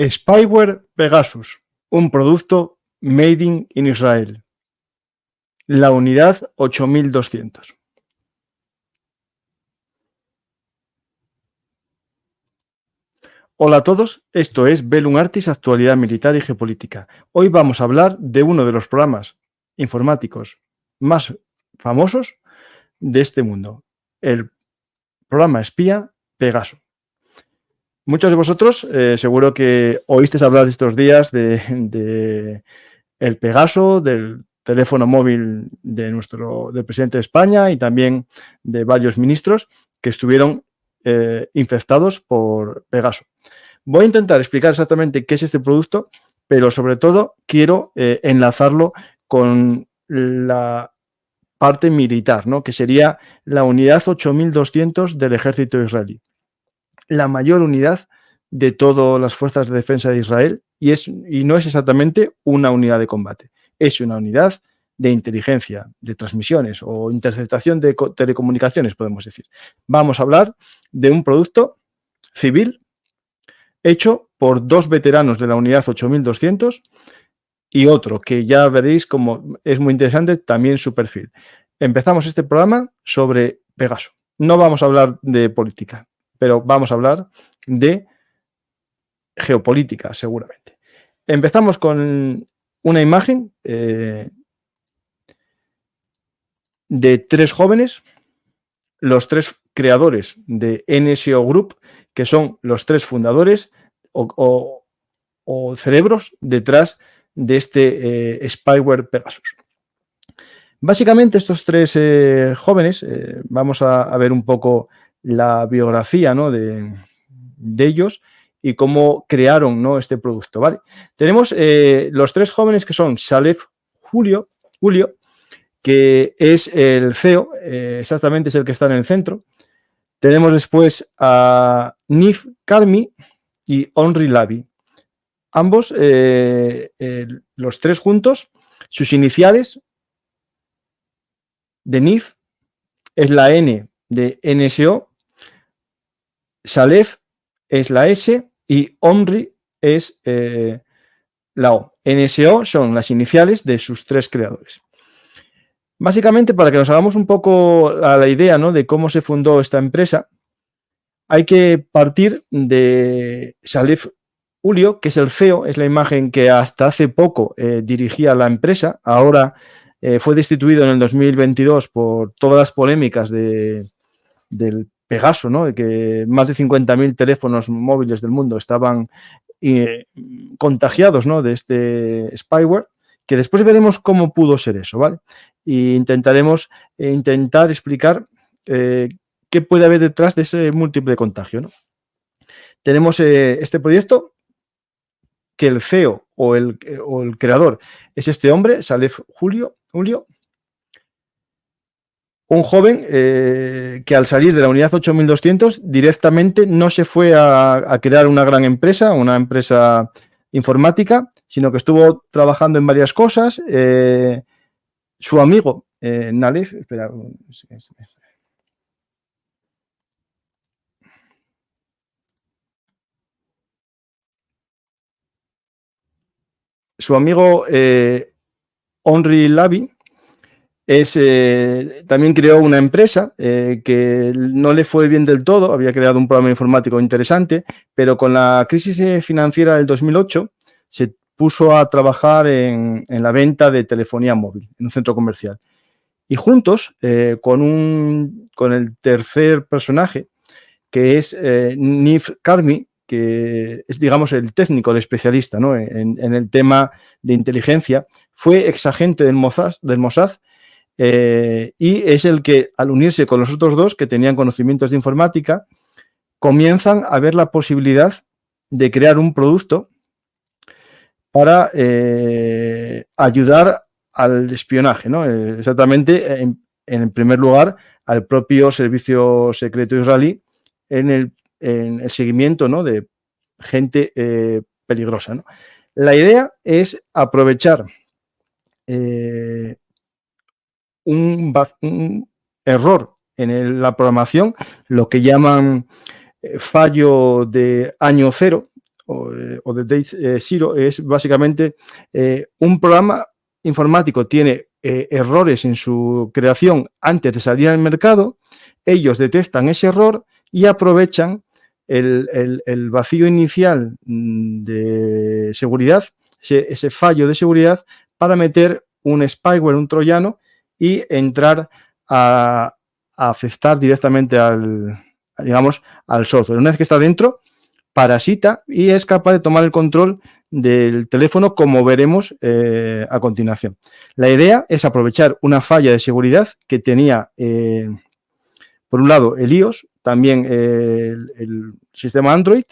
Spyware Pegasus, un producto made in Israel. La unidad 8200. Hola a todos, esto es Velum Artis, actualidad militar y geopolítica. Hoy vamos a hablar de uno de los programas informáticos más famosos de este mundo, el programa espía Pegaso. Muchos de vosotros seguro que oísteis hablar estos días de el Pegaso, del teléfono móvil del presidente de España y también de varios ministros que estuvieron infectados por Pegaso. Voy a intentar explicar exactamente qué es este producto, pero sobre todo quiero enlazarlo con la parte militar, ¿no? Que sería la unidad 8200 del ejército israelí. La mayor unidad de todas las fuerzas de defensa de Israel y no es exactamente una unidad de combate, es una unidad de inteligencia, de transmisiones o interceptación de telecomunicaciones, podemos decir. Vamos a hablar de un producto civil hecho por dos veteranos de la unidad 8200 y otro que ya veréis como es muy interesante también su perfil. Empezamos este programa sobre Pegaso. No vamos a hablar de política, pero vamos a hablar de geopolítica seguramente. Empezamos con una imagen de tres jóvenes, los tres creadores de NSO Group, que son los tres fundadores o cerebros detrás de este spyware Pegasus. Básicamente estos tres jóvenes, vamos a ver un poco la biografía, ¿no? de ellos y cómo crearon, ¿no? este producto. ¿Vale? Tenemos los tres jóvenes que son Salef Julio, que es el CEO, exactamente es el que está en el centro. Tenemos después a Nif Karmi y Henri Lavi. Ambos, los tres juntos, sus iniciales de Nif es la N de NSO, Salef es la S y Henri es la O. NSO son las iniciales de sus tres creadores. Básicamente, para que nos hagamos un poco a la idea, ¿no? de cómo se fundó esta empresa, hay que partir de Salef Julio, que es el CEO, es la imagen que hasta hace poco dirigía la empresa. Ahora fue destituido en el 2022 por todas las polémicas del Pegaso, ¿no? De que más de 50.000 teléfonos móviles del mundo estaban contagiados, ¿no? de este spyware, que después veremos cómo pudo ser eso, ¿vale? Y intentaremos explicar qué puede haber detrás de ese múltiple contagio, ¿no? Tenemos este proyecto que el CEO o el creador es este hombre, Salef Julio, un joven que al salir de la unidad 8200 directamente no se fue a crear una gran empresa, una empresa informática, sino que estuvo trabajando en varias cosas. Su amigo, Nalef, espera, su amigo Henri Lavi también creó una empresa que no le fue bien del todo, había creado un programa informático interesante, pero con la crisis financiera del 2008 se puso a trabajar en la venta de telefonía móvil en un centro comercial. Y juntos, con el tercer personaje, que es Nif Karmi, que es, digamos, el técnico, el especialista, ¿no? en el tema de inteligencia, fue exagente del Mossad y es el que, al unirse con los otros dos que tenían conocimientos de informática, comienzan a ver la posibilidad de crear un producto para ayudar al espionaje, ¿no? Exactamente, en primer lugar, al propio servicio secreto israelí en el seguimiento, ¿no? de gente peligrosa, ¿no? La idea es aprovechar un error en la programación, lo que llaman fallo de año cero o de day zero, es básicamente un programa informático tiene errores en su creación antes de salir al mercado, ellos detectan ese error y aprovechan el vacío inicial de seguridad, ese fallo de seguridad, para meter un spyware, un troyano, y entrar a afectar directamente al software. Una vez que está dentro, parasita y es capaz de tomar el control del teléfono, como veremos a continuación. La idea es aprovechar una falla de seguridad que tenía, por un lado, el iOS, también el sistema Android,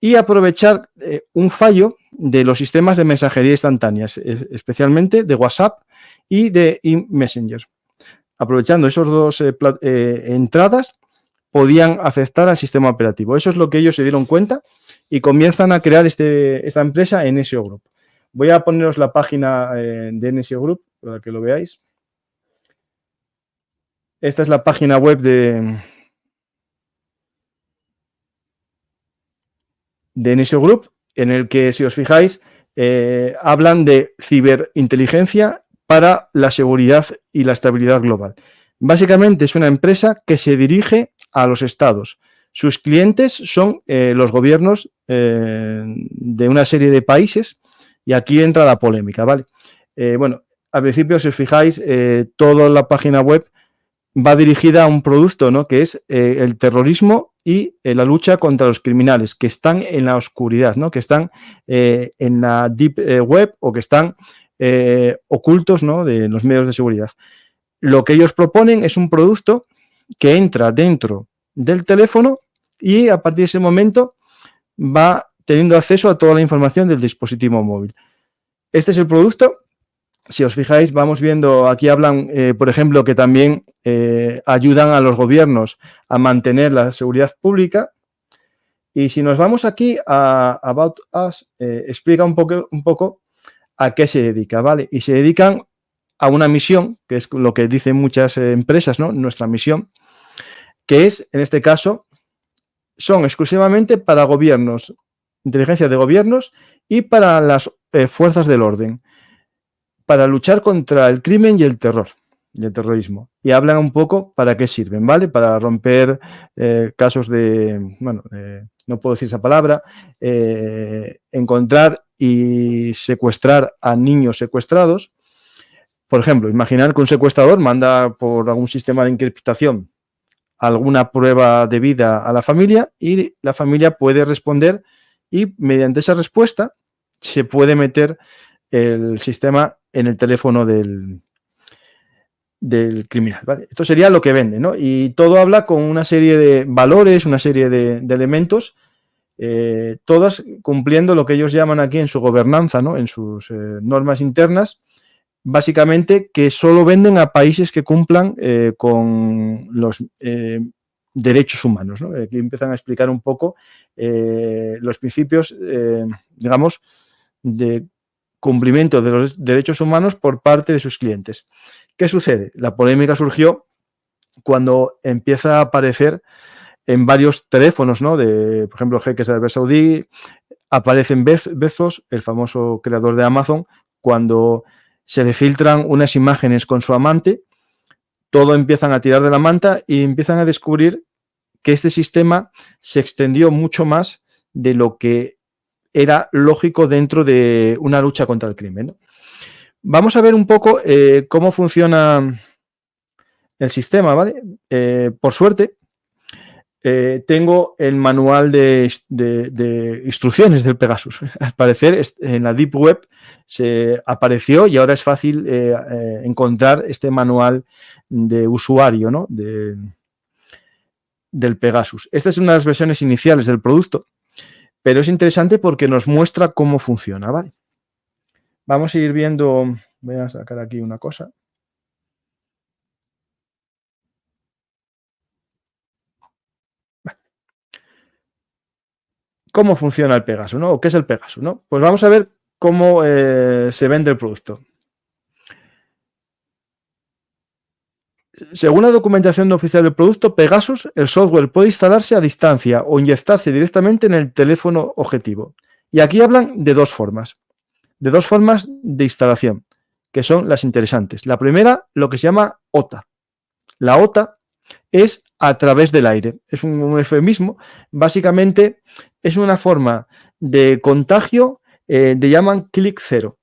y aprovechar un fallo de los sistemas de mensajería instantáneas, especialmente de WhatsApp y de Messenger. Aprovechando esos dos entradas, podían afectar al sistema operativo. Eso es lo que ellos se dieron cuenta y comienzan a crear esta empresa, NSO Group. Voy a poneros la página de NSO Group para que lo veáis. Esta es la página web de NSO Group, en el que, si os fijáis, hablan de ciberinteligencia para la seguridad y la estabilidad global. Básicamente es una empresa que se dirige a los estados. Sus clientes son los gobiernos de una serie de países, y aquí entra la polémica, ¿vale? Bueno, al principio, si os fijáis, toda la página web va dirigida a un producto, ¿no?, que es el terrorismo y la lucha contra los criminales que están en la oscuridad, ¿no?, que están en la deep web, o que están ocultos, ¿no?, de los medios de seguridad. Lo que ellos proponen es un producto que entra dentro del teléfono y a partir de ese momento va teniendo acceso a toda la información del dispositivo móvil. Este es el producto. Si os fijáis, vamos viendo, aquí hablan, por ejemplo, que también ayudan a los gobiernos a mantener la seguridad pública. Y si nos vamos aquí a About Us, explica un poco a qué se dedica, ¿vale? Y se dedican a una misión, que es lo que dicen muchas empresas, ¿no? Nuestra misión, que es, en este caso, son exclusivamente para gobiernos, inteligencia de gobiernos y para las fuerzas del orden, para luchar contra el crimen y el terror, y el terrorismo. Y hablan un poco para qué sirven, ¿vale? Para romper casos de, bueno, no puedo decir esa palabra, encontrar y secuestrar a niños secuestrados. Por ejemplo, imaginar que un secuestrador manda por algún sistema de encriptación alguna prueba de vida a la familia, y la familia puede responder, y mediante esa respuesta se puede meter el sistema en el teléfono del criminal, ¿vale? Esto sería lo que vende, ¿no? Y todo habla con una serie de valores, una serie de elementos, todas cumpliendo lo que ellos llaman aquí en su gobernanza, ¿no?, en sus normas internas, básicamente que solo venden a países que cumplan con los derechos humanos, ¿no? Aquí empiezan a explicar un poco los principios, digamos, de cumplimiento de los derechos humanos por parte de sus clientes. ¿Qué sucede? La polémica surgió cuando empieza a aparecer en varios teléfonos, ¿no?, de, por ejemplo, jeques de Arabia Saudí. Aparecen Bezos, el famoso creador de Amazon, cuando se le filtran unas imágenes con su amante, todo empiezan a tirar de la manta y empiezan a descubrir que este sistema se extendió mucho más de lo que era lógico dentro de una lucha contra el crimen, ¿no? Vamos a ver un poco cómo funciona el sistema, ¿vale? Por suerte, tengo el manual de instrucciones del Pegasus. Al parecer, en la Deep Web se apareció y ahora es fácil encontrar este manual de usuario, ¿no?, del Pegasus. Esta es una de las versiones iniciales del producto, pero es interesante porque nos muestra cómo funciona, ¿vale? Vamos a ir viendo, voy a sacar aquí una cosa. ¿Cómo funciona el Pegasus, ¿no? ¿O qué es el Pegasus, ¿no? Pues vamos a ver cómo se vende el producto. Según la documentación oficial del producto, Pegasus, el software puede instalarse a distancia o inyectarse directamente en el teléfono objetivo. Y aquí hablan de dos formas de instalación, que son las interesantes. La primera, lo que se llama OTA. La OTA es a través del aire. Es un eufemismo. Básicamente es una forma de contagio, de llaman clic cero.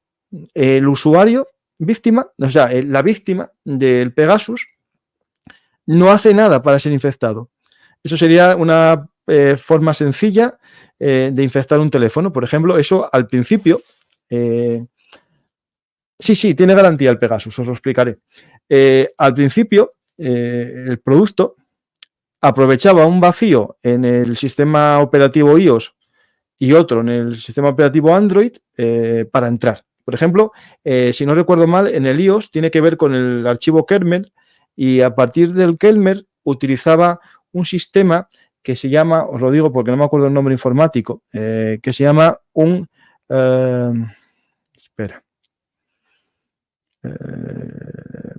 El usuario víctima, o sea, la víctima del Pegasus no hace nada para ser infectado. Eso sería una forma sencilla de infectar un teléfono. Por ejemplo, eso al principio. Sí, tiene garantía el Pegasus, os lo explicaré. Al principio, el producto aprovechaba un vacío en el sistema operativo iOS y otro en el sistema operativo Android para entrar. Por ejemplo, si no recuerdo mal, en el iOS tiene que ver con el archivo kernel y a partir del kernel utilizaba un sistema que se llama, os lo digo porque no me acuerdo el nombre informático, que se llama un... espera.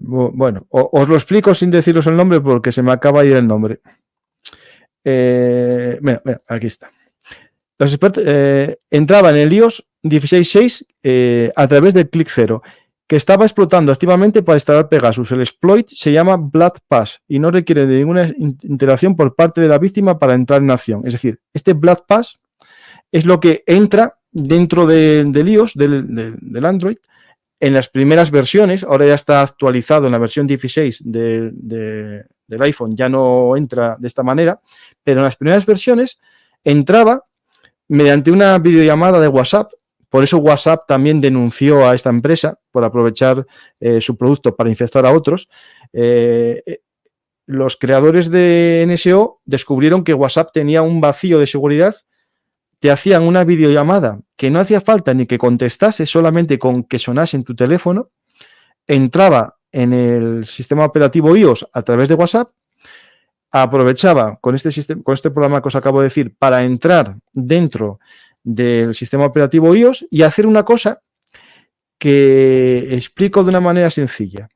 Bueno, os lo explico sin deciros el nombre porque se me acaba de ir el nombre. Mira, aquí está. Los expertos entraban en el iOS 16.6 a través del clic cero, que estaba explotando activamente para instalar Pegasus. El exploit se llama Blood Pass y no requiere de ninguna interacción por parte de la víctima para entrar en acción. Es decir, este Blood Pass es lo que entra dentro del iOS, del Android, en las primeras versiones. Ahora ya está actualizado en la versión 16 del iPhone, ya no entra de esta manera, pero en las primeras versiones entraba mediante una videollamada de WhatsApp. Por eso WhatsApp también denunció a esta empresa por aprovechar su producto para infectar a otros. Los creadores de NSO descubrieron que WhatsApp tenía un vacío de seguridad. Te hacían una videollamada que no hacía falta ni que contestase, solamente con que sonase en tu teléfono, entraba en el sistema operativo iOS a través de WhatsApp, aprovechaba con este programa que os acabo de decir para entrar dentro del sistema operativo iOS y hacer una cosa que explico de una manera sencilla.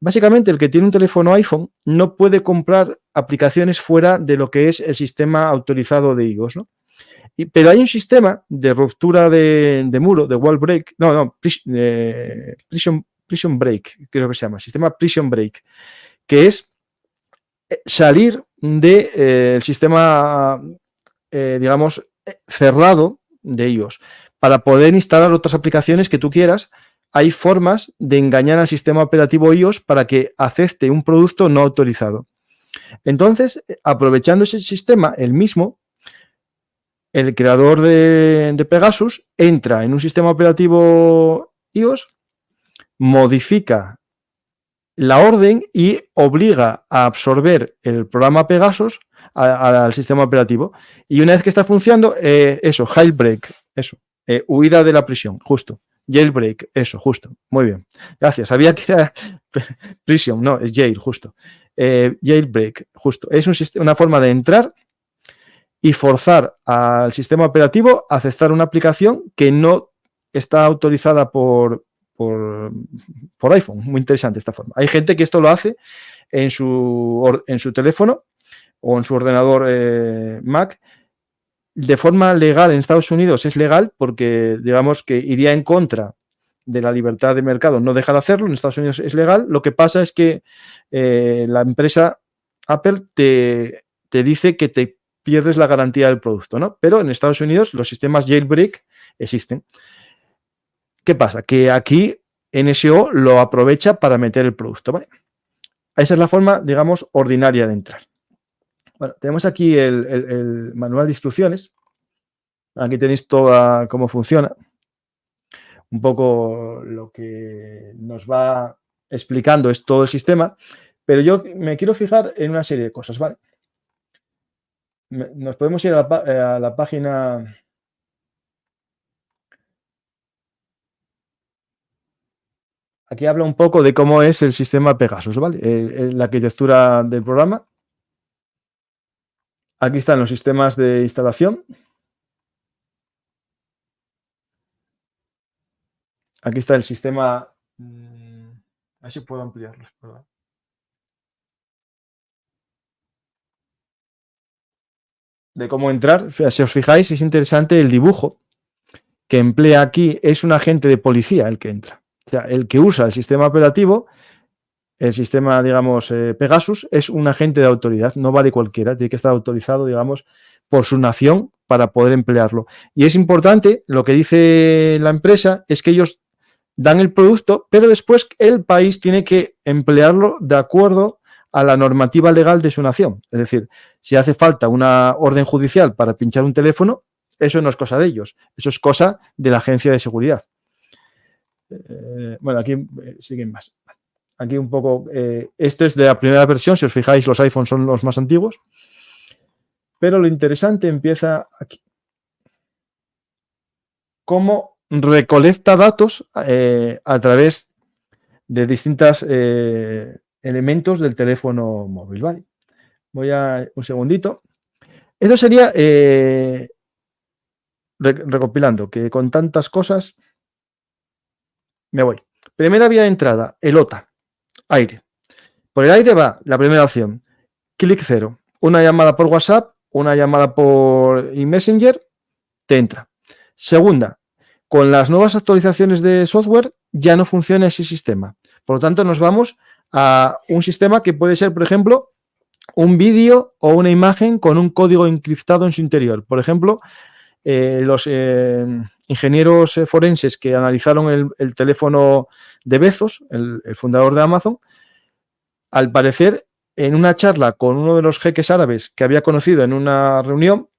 Básicamente, el que tiene un teléfono iPhone no puede comprar aplicaciones fuera de lo que es el sistema autorizado de iOS, ¿no? Pero hay un sistema de ruptura de muro, de wall break, prison break, creo que se llama, sistema prison break, que es salir del sistema, digamos, cerrado de iOS. Para poder instalar otras aplicaciones que tú quieras, hay formas de engañar al sistema operativo iOS para que acepte un producto no autorizado. Entonces, aprovechando ese sistema, el mismo, el creador de Pegasus entra en un sistema operativo iOS, modifica la orden y obliga a absorber el programa Pegasus al sistema operativo. Y una vez que está funcionando, eso, jailbreak, eso, huida de la prisión, justo. Jailbreak, eso, justo. Muy bien. Gracias. Sabía que era prisión, no, es jail, justo. Jailbreak, justo. Es una forma de entrar y forzar al sistema operativo a aceptar una aplicación que no está autorizada por iPhone. Muy interesante esta forma. Hay gente que esto lo hace en su teléfono o en su ordenador Mac. De forma legal en Estados Unidos es legal porque digamos que iría en contra de la libertad de mercado no dejar de hacerlo. En Estados Unidos es legal. Lo que pasa es que la empresa Apple te dice que te pierdes la garantía del producto, ¿no? Pero en Estados Unidos los sistemas jailbreak existen. ¿Qué pasa? Que aquí NSO lo aprovecha para meter el producto, ¿vale? Esa es la forma, digamos, ordinaria de entrar. Bueno, tenemos aquí el manual de instrucciones. Aquí tenéis toda cómo funciona. Un poco lo que nos va explicando es todo el sistema, pero yo me quiero fijar en una serie de cosas, ¿vale? Nos podemos ir a la página. Aquí habla un poco de cómo es el sistema Pegasus, ¿vale? La arquitectura del programa. Aquí están los sistemas de instalación. Aquí está el sistema. A ver si puedo ampliarlos. Perdón. de cómo entrar. O sea, si os fijáis, es interesante el dibujo que emplea aquí. Es un agente de policía el que entra. O sea, el que usa el sistema operativo, el sistema, digamos, Pegasus, es un agente de autoridad. No vale cualquiera. Tiene que estar autorizado, digamos, por su nación para poder emplearlo. Y es importante, lo que dice la empresa, es que ellos dan el producto, pero después el país tiene que emplearlo de acuerdo a la normativa legal de su nación. Es decir, si hace falta una orden judicial para pinchar un teléfono, eso no es cosa de ellos, eso es cosa de la agencia de seguridad. Bueno, aquí siguen más. Aquí un poco, esto es de la primera versión, si os fijáis, los iPhones son los más antiguos, pero lo interesante empieza aquí. Cómo recolecta datos a través de distintos elementos del teléfono móvil, ¿vale? Voy a un segundito. Esto sería recopilando, que con tantas cosas me voy. Primera vía de entrada, el OTA, aire. Por el aire va la primera opción, clic cero. Una llamada por WhatsApp, una llamada por Messenger, te entra. Segunda, con las nuevas actualizaciones de software ya no funciona ese sistema. Por lo tanto, nos vamos a un sistema que puede ser, por ejemplo, un vídeo o una imagen con un código encriptado en su interior. Por ejemplo, los ingenieros forenses que analizaron el teléfono de Bezos, el fundador de Amazon, al parecer, en una charla con uno de los jeques árabes que había conocido en una reunión,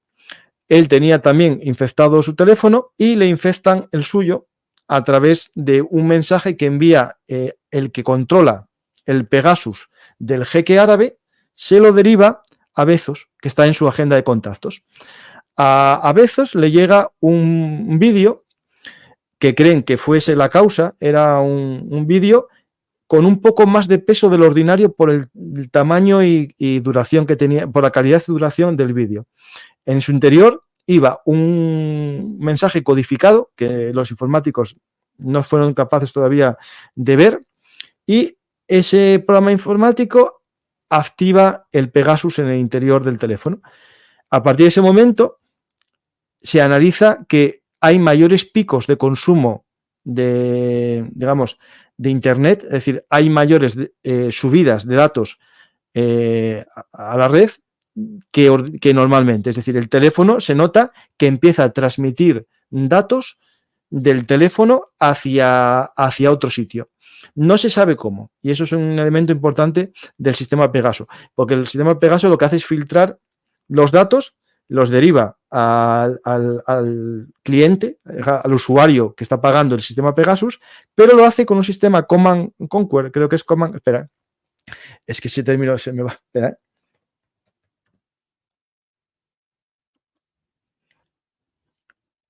él tenía también infectado su teléfono y le infectan el suyo a través de un mensaje que envía el que controla el Pegasus del jeque árabe, se lo deriva a Bezos, que está en su agenda de contactos. A Bezos le llega un vídeo que creen que fuese la causa, era un vídeo con un poco más de peso del ordinario por el tamaño y duración que tenía, por la calidad y duración del vídeo. En su interior iba un mensaje codificado que los informáticos no fueron capaces todavía de ver, y ese programa informático activa el Pegasus en el interior del teléfono. A partir de ese momento se analiza que hay mayores picos de consumo de, digamos, de Internet, es decir, hay mayores subidas de datos a la red que normalmente. Es decir, el teléfono se nota que empieza a transmitir datos del teléfono hacia otro sitio. No se sabe cómo, y eso es un elemento importante del sistema Pegaso, porque el sistema Pegaso lo que hace es filtrar los datos, los deriva al cliente, al usuario que está pagando el sistema Pegasus, pero lo hace con un sistema Command Conquer, creo que es Command, espera, es que ese término se me va, espera,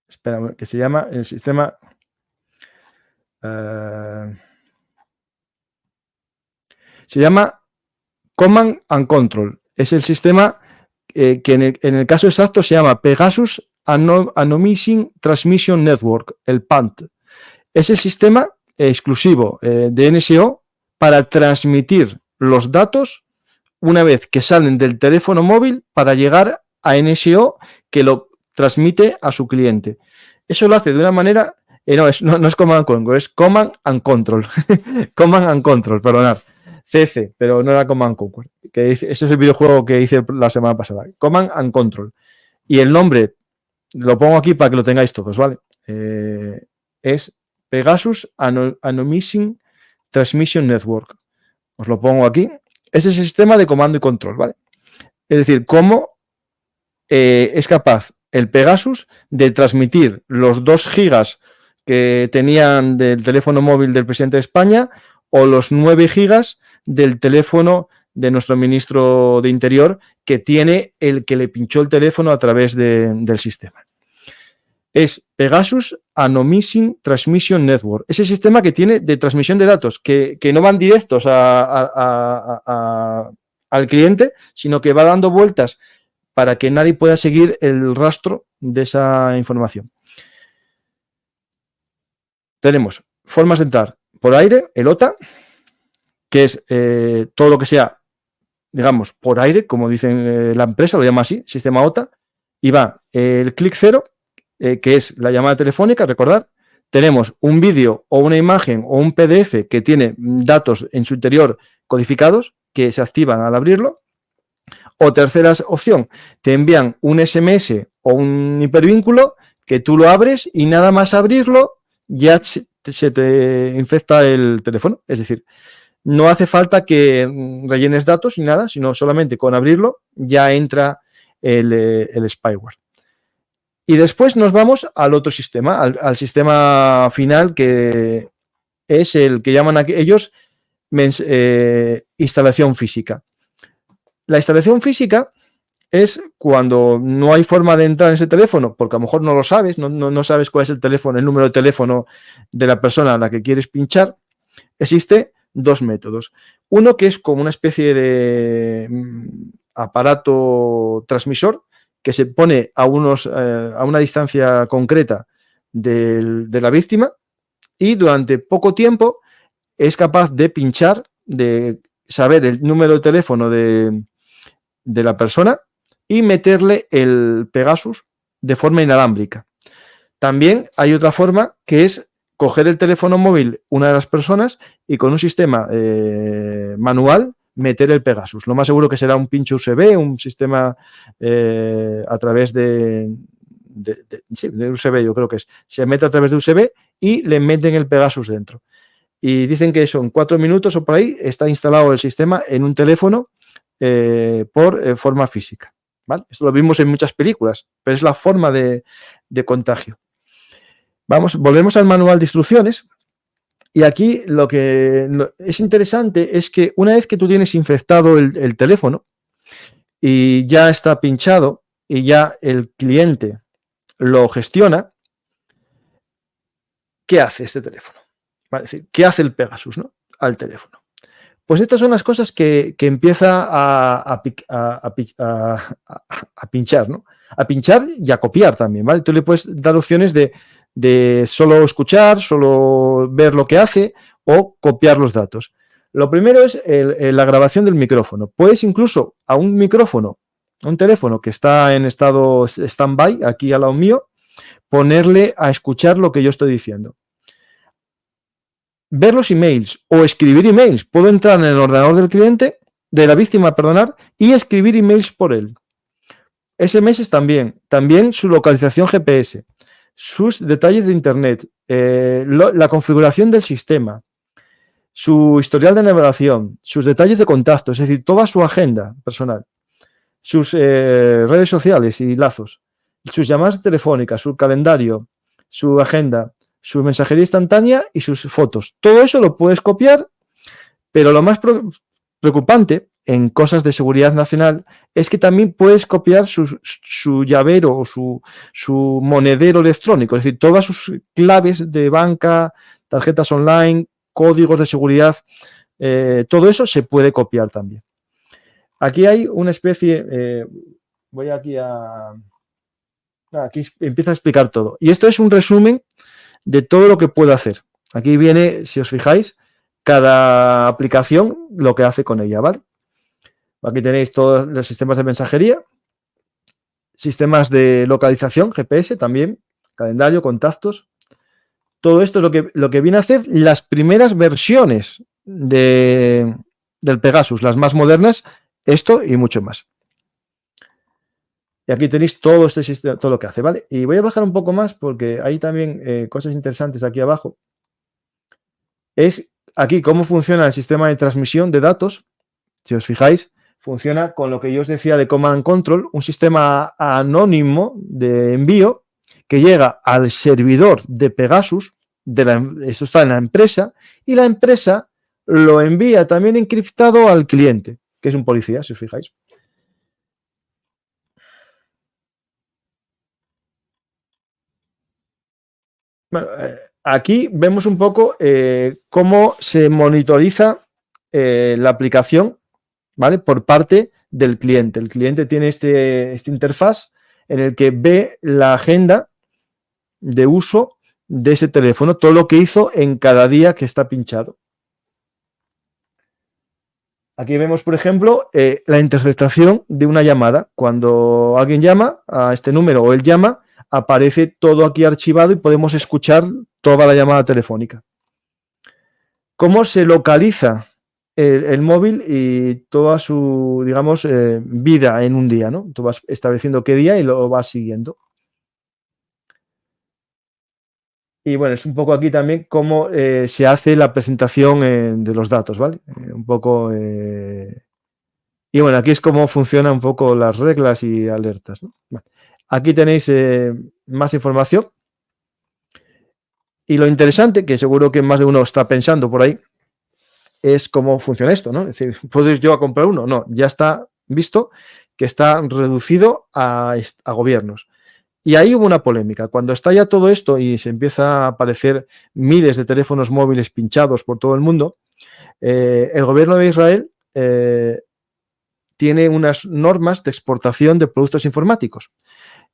espera, que se llama el sistema se llama Command and Control. Es el sistema que en el caso exacto se llama Pegasus Anonymizing Transmission Network, el PANT. Es el sistema exclusivo de NSO para transmitir los datos una vez que salen del teléfono móvil para llegar a NSO que lo transmite a su cliente. Eso lo hace de una manera... no es Command and Control, es Command and Control. Command and Control, perdonad. CC, pero no era Command Conquer. Ese es el videojuego que hice la semana pasada. Command and Control. Y el nombre, lo pongo aquí para que lo tengáis todos, ¿vale? Es Pegasus Anonymizing Transmission Network. Os lo pongo aquí. Ese es el sistema de comando y control, ¿vale? Es decir, cómo es capaz el Pegasus de transmitir los 2 gigas que tenían del teléfono móvil del presidente de España o los 9 gigas del teléfono de nuestro ministro de Interior, que tiene el que le pinchó el teléfono a través del sistema. Es Pegasus Anonymizing Transmission Network. Ese sistema que tiene de transmisión de datos, que no van directos al cliente, sino que va dando vueltas para que nadie pueda seguir el rastro de esa información. Tenemos formas de entrar por aire, el OTA, que es todo lo que sea, digamos, por aire, como dicen la empresa, lo llama así, sistema OTA. y va el clic cero, que es la llamada telefónica, recordad, tenemos un vídeo o una imagen o un PDF que tiene datos en su interior codificados que se activan al abrirlo. O tercera opción, te envían un SMS o un hipervínculo que tú lo abres y nada más abrirlo ya se te infecta el teléfono. Es decir, no hace falta que rellenes datos ni nada, sino solamente con abrirlo ya entra el spyware. Y después nos vamos al otro sistema, al sistema final, que es el que llaman ellos instalación física. La instalación física es cuando no hay forma de entrar en ese teléfono, porque a lo mejor no lo sabes, no sabes cuál es el teléfono, el número de teléfono de la persona a la que quieres pinchar. Existe dos métodos. Uno que es como una especie de aparato transmisor que se pone a una distancia concreta de la víctima y durante poco tiempo es capaz de pinchar, de saber el número de teléfono de la persona y meterle el Pegasus de forma inalámbrica. También hay otra forma que es coger el teléfono móvil una de las personas y con un sistema manual meter el Pegasus. Lo más seguro que será un pincho USB, un sistema a través de USB, yo creo que es. Se mete a través de USB y le meten el Pegasus dentro. Y dicen que son 4 minutos o por ahí está instalado el sistema en un teléfono por forma física. ¿Vale? Esto lo vimos en muchas películas, pero es la forma de contagio. Volvemos al manual de instrucciones. Y aquí lo que es interesante es que una vez que tú tienes infectado el teléfono y ya está pinchado y ya el cliente lo gestiona, ¿qué hace este teléfono? ¿Vale? Es decir, ¿qué hace el Pegasus, ¿no? Al teléfono? Pues estas son las cosas que empieza a pinchar, ¿no? A pinchar y a copiar también, ¿vale? Tú le puedes dar opciones de solo escuchar, solo ver lo que hace o copiar los datos. Lo primero es la grabación del micrófono. Puedes incluso a un micrófono, a un teléfono que está en estado stand-by, aquí al lado mío, ponerle a escuchar lo que yo estoy diciendo. Ver los emails o escribir emails. Puedo entrar en el ordenador del cliente, de la víctima, perdonar, y escribir emails por él. SMS también. También su localización GPS, sus detalles de internet, la configuración del sistema, su historial de navegación, sus detalles de contacto, es decir, toda su agenda personal, sus redes sociales y lazos, sus llamadas telefónicas, su calendario, su agenda, su mensajería instantánea y sus fotos. Todo eso lo puedes copiar, pero lo más preocupante en cosas de seguridad nacional es que también puedes copiar su llavero o su monedero electrónico, es decir, todas sus claves de banca, tarjetas online, códigos de seguridad, todo eso se puede copiar también. Aquí hay una especie, voy aquí aquí empieza a explicar todo. Y esto es un resumen de todo lo que puedo hacer. Aquí viene, si os fijáis, cada aplicación lo que hace con ella, ¿vale? Aquí tenéis todos los sistemas de mensajería, sistemas de localización, GPS también, calendario, contactos. Todo esto es lo que viene a hacer las primeras versiones del Pegasus, las más modernas, esto y mucho más. Y aquí tenéis todo este sistema, todo lo que hace, ¿vale? Y voy a bajar un poco más porque hay también cosas interesantes aquí abajo. Es aquí cómo funciona el sistema de transmisión de datos. Si os fijáis, funciona con lo que yo os decía de Command and Control, un sistema anónimo de envío que llega al servidor de Pegasus, esto está en la empresa, y la empresa lo envía también encriptado al cliente, que es un policía, si os fijáis. Bueno, aquí vemos un poco cómo se monitoriza la aplicación, ¿vale? Por parte del cliente. El cliente tiene este interfaz en el que ve la agenda de uso de ese teléfono, todo lo que hizo en cada día que está pinchado. Aquí vemos, por ejemplo, la interceptación de una llamada. Cuando alguien llama a este número o él llama, aparece todo aquí archivado y podemos escuchar toda la llamada telefónica. ¿Cómo se localiza el móvil y toda su, digamos, vida en un día, ¿no? Tú vas estableciendo qué día y lo vas siguiendo. Y bueno, es un poco aquí también cómo se hace la presentación de los datos, ¿vale? Un poco... y bueno, aquí es cómo funcionan un poco las reglas y alertas, ¿no? Bueno, aquí tenéis más información. Y lo interesante, que seguro que más de uno está pensando por ahí, es cómo funciona esto, ¿no? Es decir, ¿puedo ir yo a comprar uno? No, ya está visto que está reducido a gobiernos. Y ahí hubo una polémica. Cuando estalla todo esto y se empieza a aparecer miles de teléfonos móviles pinchados por todo el mundo, el gobierno de Israel tiene unas normas de exportación de productos informáticos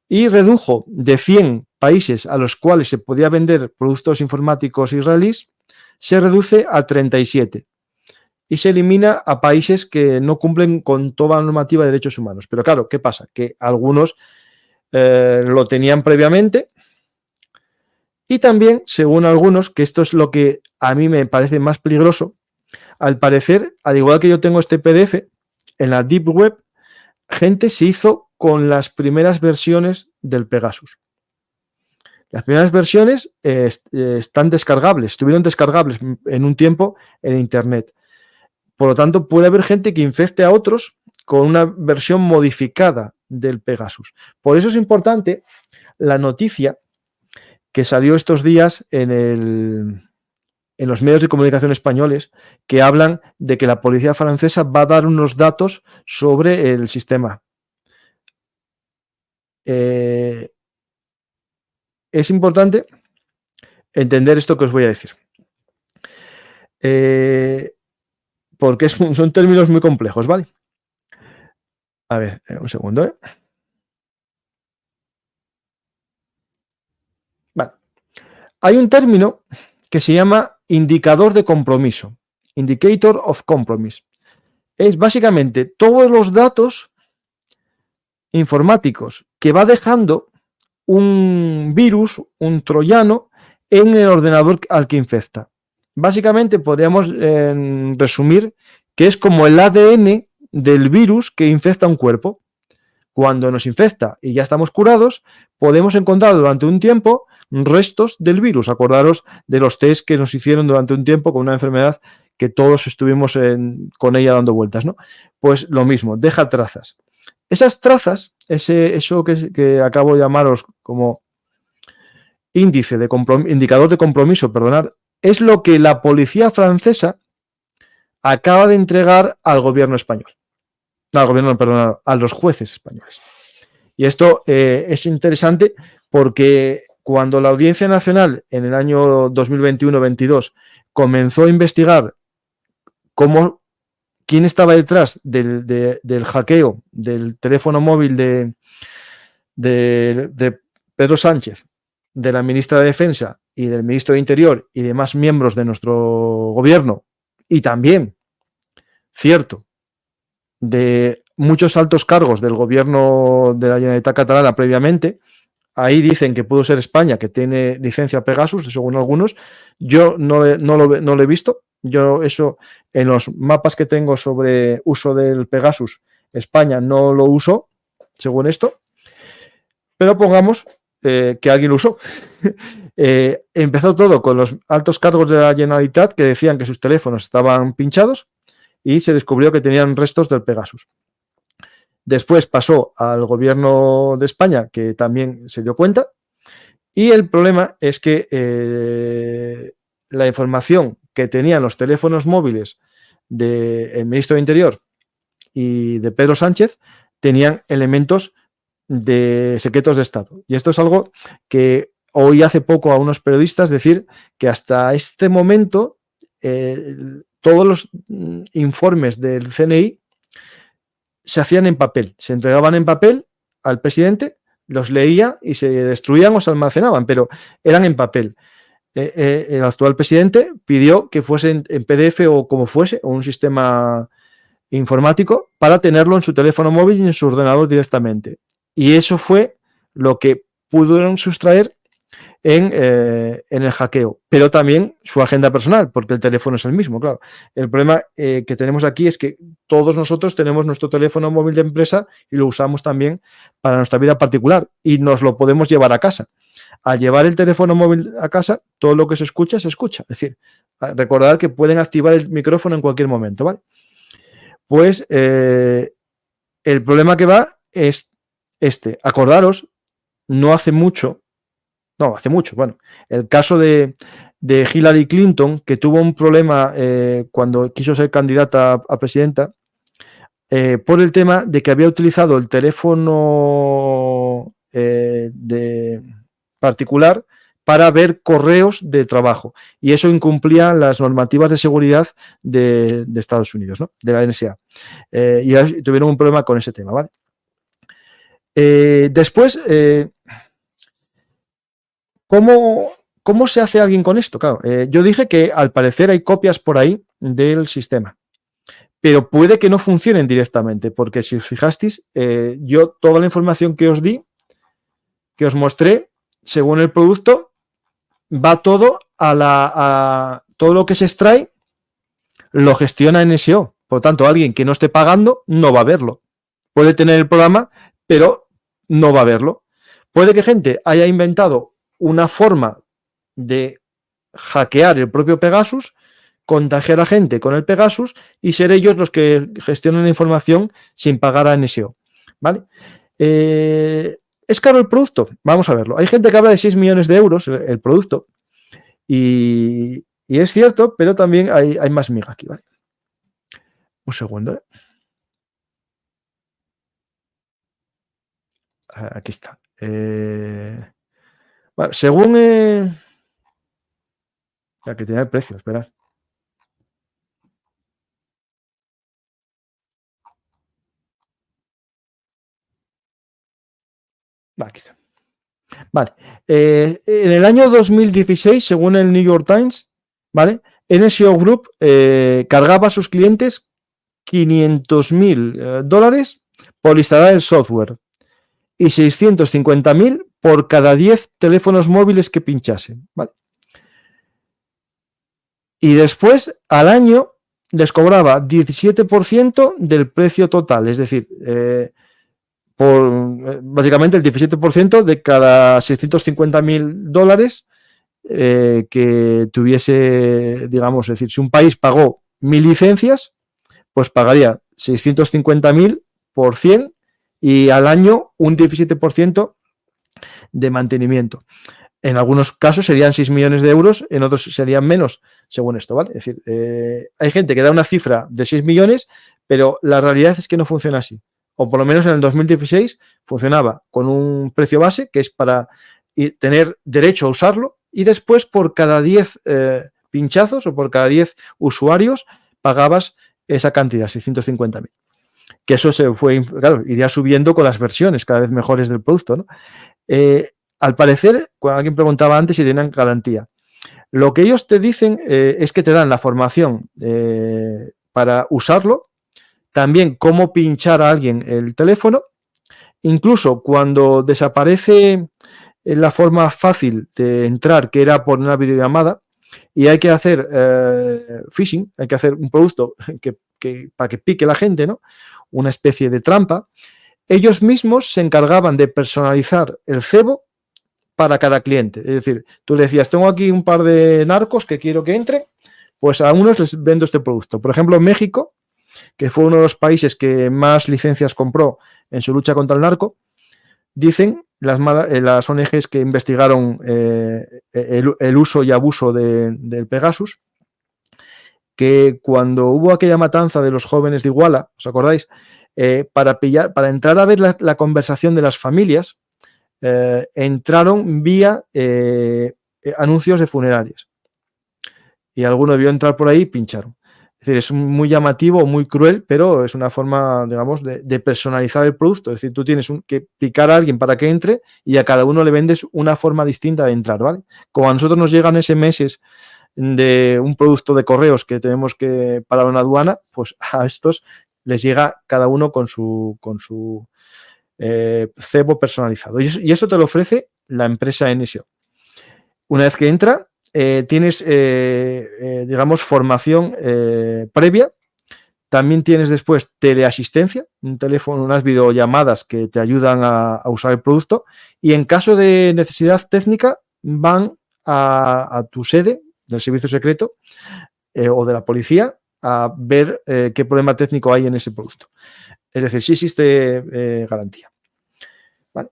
y redujo de 100 países a los cuales se podía vender productos informáticos israelíes, se reduce a 37 y se elimina a países que no cumplen con toda la normativa de derechos humanos. Pero claro, ¿qué pasa? Que algunos lo tenían previamente y también, según algunos, que esto es lo que a mí me parece más peligroso, al parecer, al igual que yo tengo este PDF, en la Deep Web, gente se hizo con las primeras versiones del Pegasus. Las primeras versiones están descargables, estuvieron descargables en un tiempo en Internet. Por lo tanto, puede haber gente que infecte a otros con una versión modificada del Pegasus. Por eso es importante la noticia que salió estos días en los medios de comunicación españoles, que hablan de que la policía francesa va a dar unos datos sobre el sistema. Es importante entender esto que os voy a decir. Porque son términos muy complejos, ¿vale? A ver, un segundo, ¿eh? Vale. Hay un término que se llama indicador de compromiso, indicator of compromise. Es básicamente todos los datos informáticos que va dejando un virus, un troyano, en el ordenador al que infecta. Básicamente podríamos resumir que es como el ADN del virus que infecta un cuerpo. Cuando nos infecta y ya estamos curados, podemos encontrar durante un tiempo restos del virus. Acordaros de los test que nos hicieron durante un tiempo con una enfermedad que todos estuvimos con ella dando vueltas, ¿no? Pues lo mismo, deja trazas. Esas trazas, eso que acabo de llamaros como indicador de compromiso, perdonad, es lo que la policía francesa acaba de entregar al gobierno español. No, al gobierno, perdón, a los jueces españoles. Y esto es interesante porque cuando la Audiencia Nacional en el año 2021-22 comenzó a investigar quién estaba detrás del hackeo del teléfono móvil de Pedro Sánchez, de la ministra de Defensa y del ministro de Interior y demás miembros de nuestro gobierno, y también, cierto, de muchos altos cargos del gobierno de la Generalitat Catalana previamente, ahí dicen que pudo ser España, que tiene licencia Pegasus, según algunos. Yo no lo he visto. Yo eso, en los mapas que tengo sobre uso del Pegasus, España no lo usó, según esto. Pero pongamos que alguien lo usó. Empezó todo con los altos cargos de la Generalitat que decían que sus teléfonos estaban pinchados y se descubrió que tenían restos del Pegasus. Después pasó al gobierno de España, que también se dio cuenta, y el problema es que la información que tenían los teléfonos móviles del ministro de Interior y de Pedro Sánchez tenían elementos de secretos de Estado. Y esto es algo que oí hace poco a unos periodistas decir que hasta este momento todos los informes del CNI se hacían en papel, se entregaban en papel al presidente, los leía y se destruían o se almacenaban, pero eran en papel. El actual presidente pidió que fuesen en PDF o como fuese, o un sistema informático para tenerlo en su teléfono móvil y en su ordenador directamente. Y eso fue lo que pudieron sustraer en el hackeo, pero también su agenda personal, porque el teléfono es el mismo, claro. El problema que tenemos aquí es que todos nosotros tenemos nuestro teléfono móvil de empresa y lo usamos también para nuestra vida particular y nos lo podemos llevar a casa. Al llevar el teléfono móvil a casa, todo lo que se escucha, se escucha. Es decir, recordar que pueden activar el micrófono en cualquier momento, ¿vale? Pues el problema que va es este. Acordaros, no hace mucho, bueno, el caso de Hillary Clinton, que tuvo un problema cuando quiso ser candidata a presidenta, por el tema de que había utilizado el teléfono de particular para ver correos de trabajo. Y eso incumplía las normativas de seguridad de Estados Unidos, ¿no? De la NSA. Y tuvieron un problema con ese tema, ¿vale? Después, ¿cómo se hace alguien con esto? Claro, yo dije que al parecer hay copias por ahí del sistema, pero puede que no funcionen directamente, porque si os fijasteis, yo toda la información que os di, que os mostré, según el producto, va todo a todo lo que se extrae, lo gestiona NSO. Por lo tanto, alguien que no esté pagando no va a verlo. Puede tener el programa, pero no va a verlo. Puede que gente haya inventado una forma de hackear el propio Pegasus, contagiar a gente con el Pegasus y ser ellos los que gestionen la información sin pagar a NSO. ¿Vale? ¿Es caro el producto? Vamos a verlo. Hay gente que habla de 6 millones de euros el producto y es cierto, pero también hay más miga aquí. ¿Vale? Un segundo. Aquí está. Bueno, según... ya que tiene el precio, esperad. Aquí está. Vale. En el año 2016, según el New York Times, ¿vale? NSO Group cargaba a sus clientes $500,000 por instalar el software y 650,000 por cada 10 teléfonos móviles que pinchasen, ¿vale? Y después, al año, les cobraba 17% del precio total, es decir, básicamente el 17% de cada $650,000 que tuviese, digamos, es decir, si un país pagó 1.000 licencias, pues pagaría 650,000 por 100 y al año un 17% de mantenimiento. En algunos casos serían 6 millones de euros, en otros serían menos, según esto, ¿vale? Es decir, hay gente que da una cifra de 6 millones, pero la realidad es que no funciona así. O por lo menos en el 2016 funcionaba con un precio base, que es para tener derecho a usarlo, y después por cada 10 pinchazos o por cada 10 usuarios pagabas esa cantidad, 650,000. Que eso se fue, claro, iría subiendo con las versiones cada vez mejores del producto, ¿no? Al parecer, cuando alguien preguntaba antes si tenían garantía, lo que ellos te dicen es que te dan la formación para usarlo, también cómo pinchar a alguien el teléfono, incluso cuando desaparece la forma fácil de entrar, que era por una videollamada, y hay que hacer phishing, hay que hacer un producto para que pique la gente, ¿no? Una especie de trampa. Ellos mismos se encargaban de personalizar el cebo para cada cliente. Es decir, tú le decías, tengo aquí un par de narcos que quiero que entre, pues a unos les vendo este producto. Por ejemplo, México, que fue uno de los países que más licencias compró en su lucha contra el narco, dicen las ONGs que investigaron el uso y abuso del Pegasus, que cuando hubo aquella matanza de los jóvenes de Iguala, ¿os acordáis? Para entrar a ver la conversación de las familias, entraron vía anuncios de funerarias. Y alguno debió entrar por ahí y pincharon. Es decir, es muy llamativo, muy cruel, pero es una forma, digamos, de personalizar el producto. Es decir, tú tienes que picar a alguien para que entre y a cada uno le vendes una forma distinta de entrar, ¿vale? Como a nosotros nos llegan SMS de un producto de correos que tenemos que para una aduana, pues a estos les llega cada uno con su cebo personalizado. Y eso te lo ofrece la empresa NSO. Una vez que entra, tienes, digamos, formación previa. También tienes después teleasistencia, un teléfono, unas videollamadas que te ayudan a usar el producto. Y en caso de necesidad técnica, van a tu sede del servicio secreto o de la policía a ver qué problema técnico hay en ese producto. Es decir, sí existe garantía. Vale.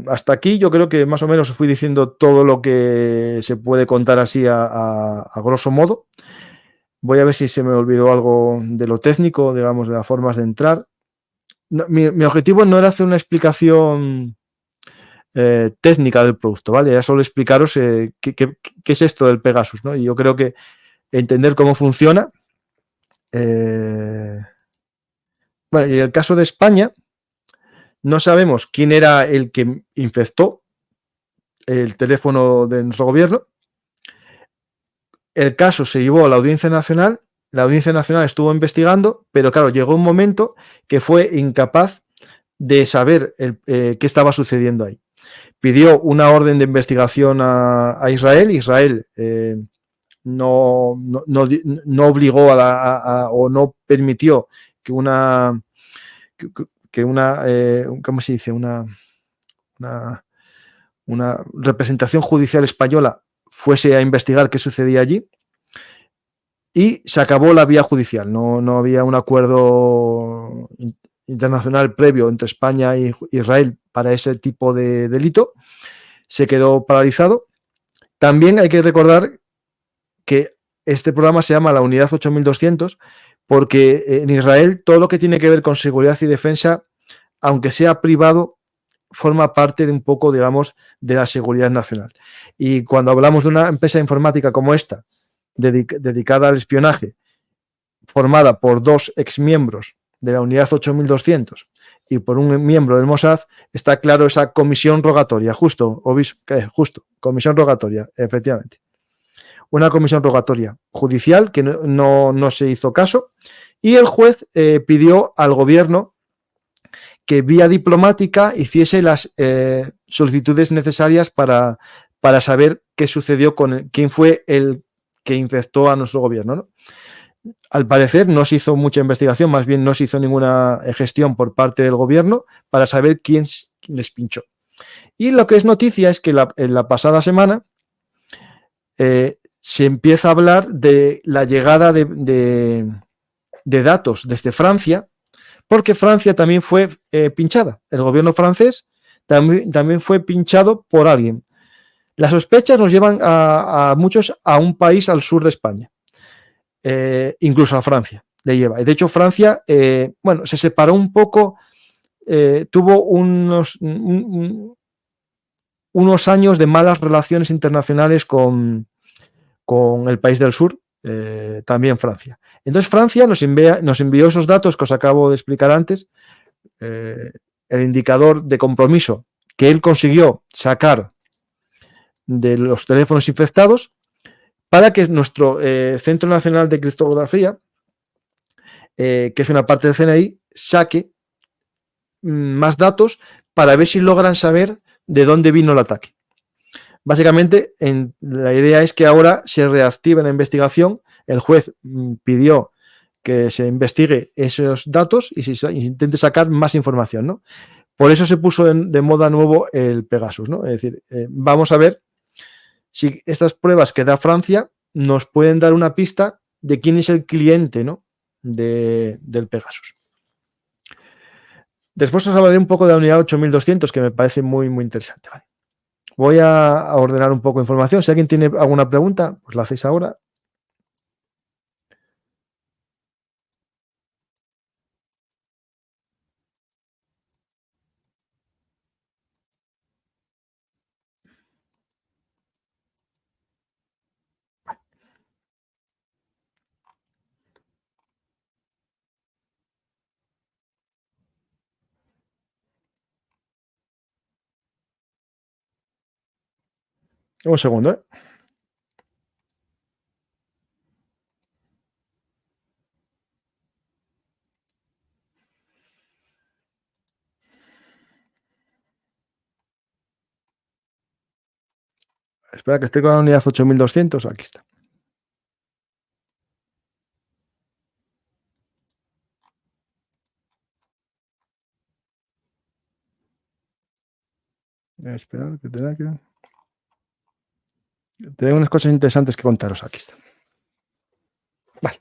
Hasta aquí yo creo que más o menos fui diciendo todo lo que se puede contar así a grosso modo. Voy a ver si se me olvidó algo de lo técnico, digamos, de las formas de entrar. No, mi objetivo no era hacer una explicación técnica del producto, ¿vale? Era solo explicaros qué es esto del Pegasus, ¿no? Y yo creo que entender cómo funciona. Bueno, y en el caso de España, no sabemos quién era el que infectó el teléfono de nuestro gobierno. El caso se llevó a la Audiencia Nacional. La Audiencia Nacional estuvo investigando, pero claro, llegó un momento que fue incapaz de saber qué estaba sucediendo ahí. Pidió una orden de investigación a Israel. Israel no obligó o no permitió que una ¿cómo se dice? Una representación judicial española fuese a investigar qué sucedía allí, y se acabó la vía judicial. No había un acuerdo internacional previo entre España e Israel para ese tipo de delito. Se quedó paralizado. También hay que recordar que este programa se llama la Unidad 8200 porque en Israel todo lo que tiene que ver con seguridad y defensa, aunque sea privado, forma parte de un poco, digamos, de la seguridad nacional. Y cuando hablamos de una empresa informática como esta, dedicada al espionaje, formada por dos exmiembros de la Unidad 8200 y por un miembro del Mossad, está claro esa comisión rogatoria, justo, comisión rogatoria, efectivamente. Una comisión rogatoria judicial que no se hizo caso, y el juez pidió al gobierno que vía diplomática hiciese las solicitudes necesarias para saber qué sucedió quién fue el que infectó a nuestro gobierno, ¿no? Al parecer no se hizo mucha investigación, más bien no se hizo ninguna gestión por parte del gobierno para saber quién les pinchó. Y lo que es noticia es que en la pasada semana se empieza a hablar de la llegada de datos desde Francia, porque Francia también fue pinchada. El gobierno francés también fue pinchado por alguien. Las sospechas nos llevan a muchos a un país al sur de España. Incluso a Francia le lleva. De hecho, Francia, se separó un poco, tuvo unos años de malas relaciones internacionales con el país del sur, también Francia. Entonces Francia nos envió esos datos que os acabo de explicar antes, el indicador de compromiso que él consiguió sacar de los teléfonos infectados, para que nuestro Centro Nacional de Criptografía, que es una parte del CNI, saque más datos para ver si logran saber de dónde vino el ataque. Básicamente, la idea es que ahora se reactive la investigación. El juez pidió que se investigue esos datos y se intente sacar más información, ¿no? Por eso se puso de moda nuevo el Pegasus, ¿no? Es decir, vamos a ver si estas pruebas que da Francia nos pueden dar una pista de quién es el cliente, ¿no?, del Pegasus. Después os hablaré un poco de la unidad 8200, que me parece muy, muy interesante. ¿Vale? Voy a ordenar un poco de información. Si alguien tiene alguna pregunta, pues la hacéis ahora. Un segundo, ¿eh? Espera, que estoy con la unidad 8200. Aquí está. Espera, que tengo unas cosas interesantes que contaros. Aquí está. Vale.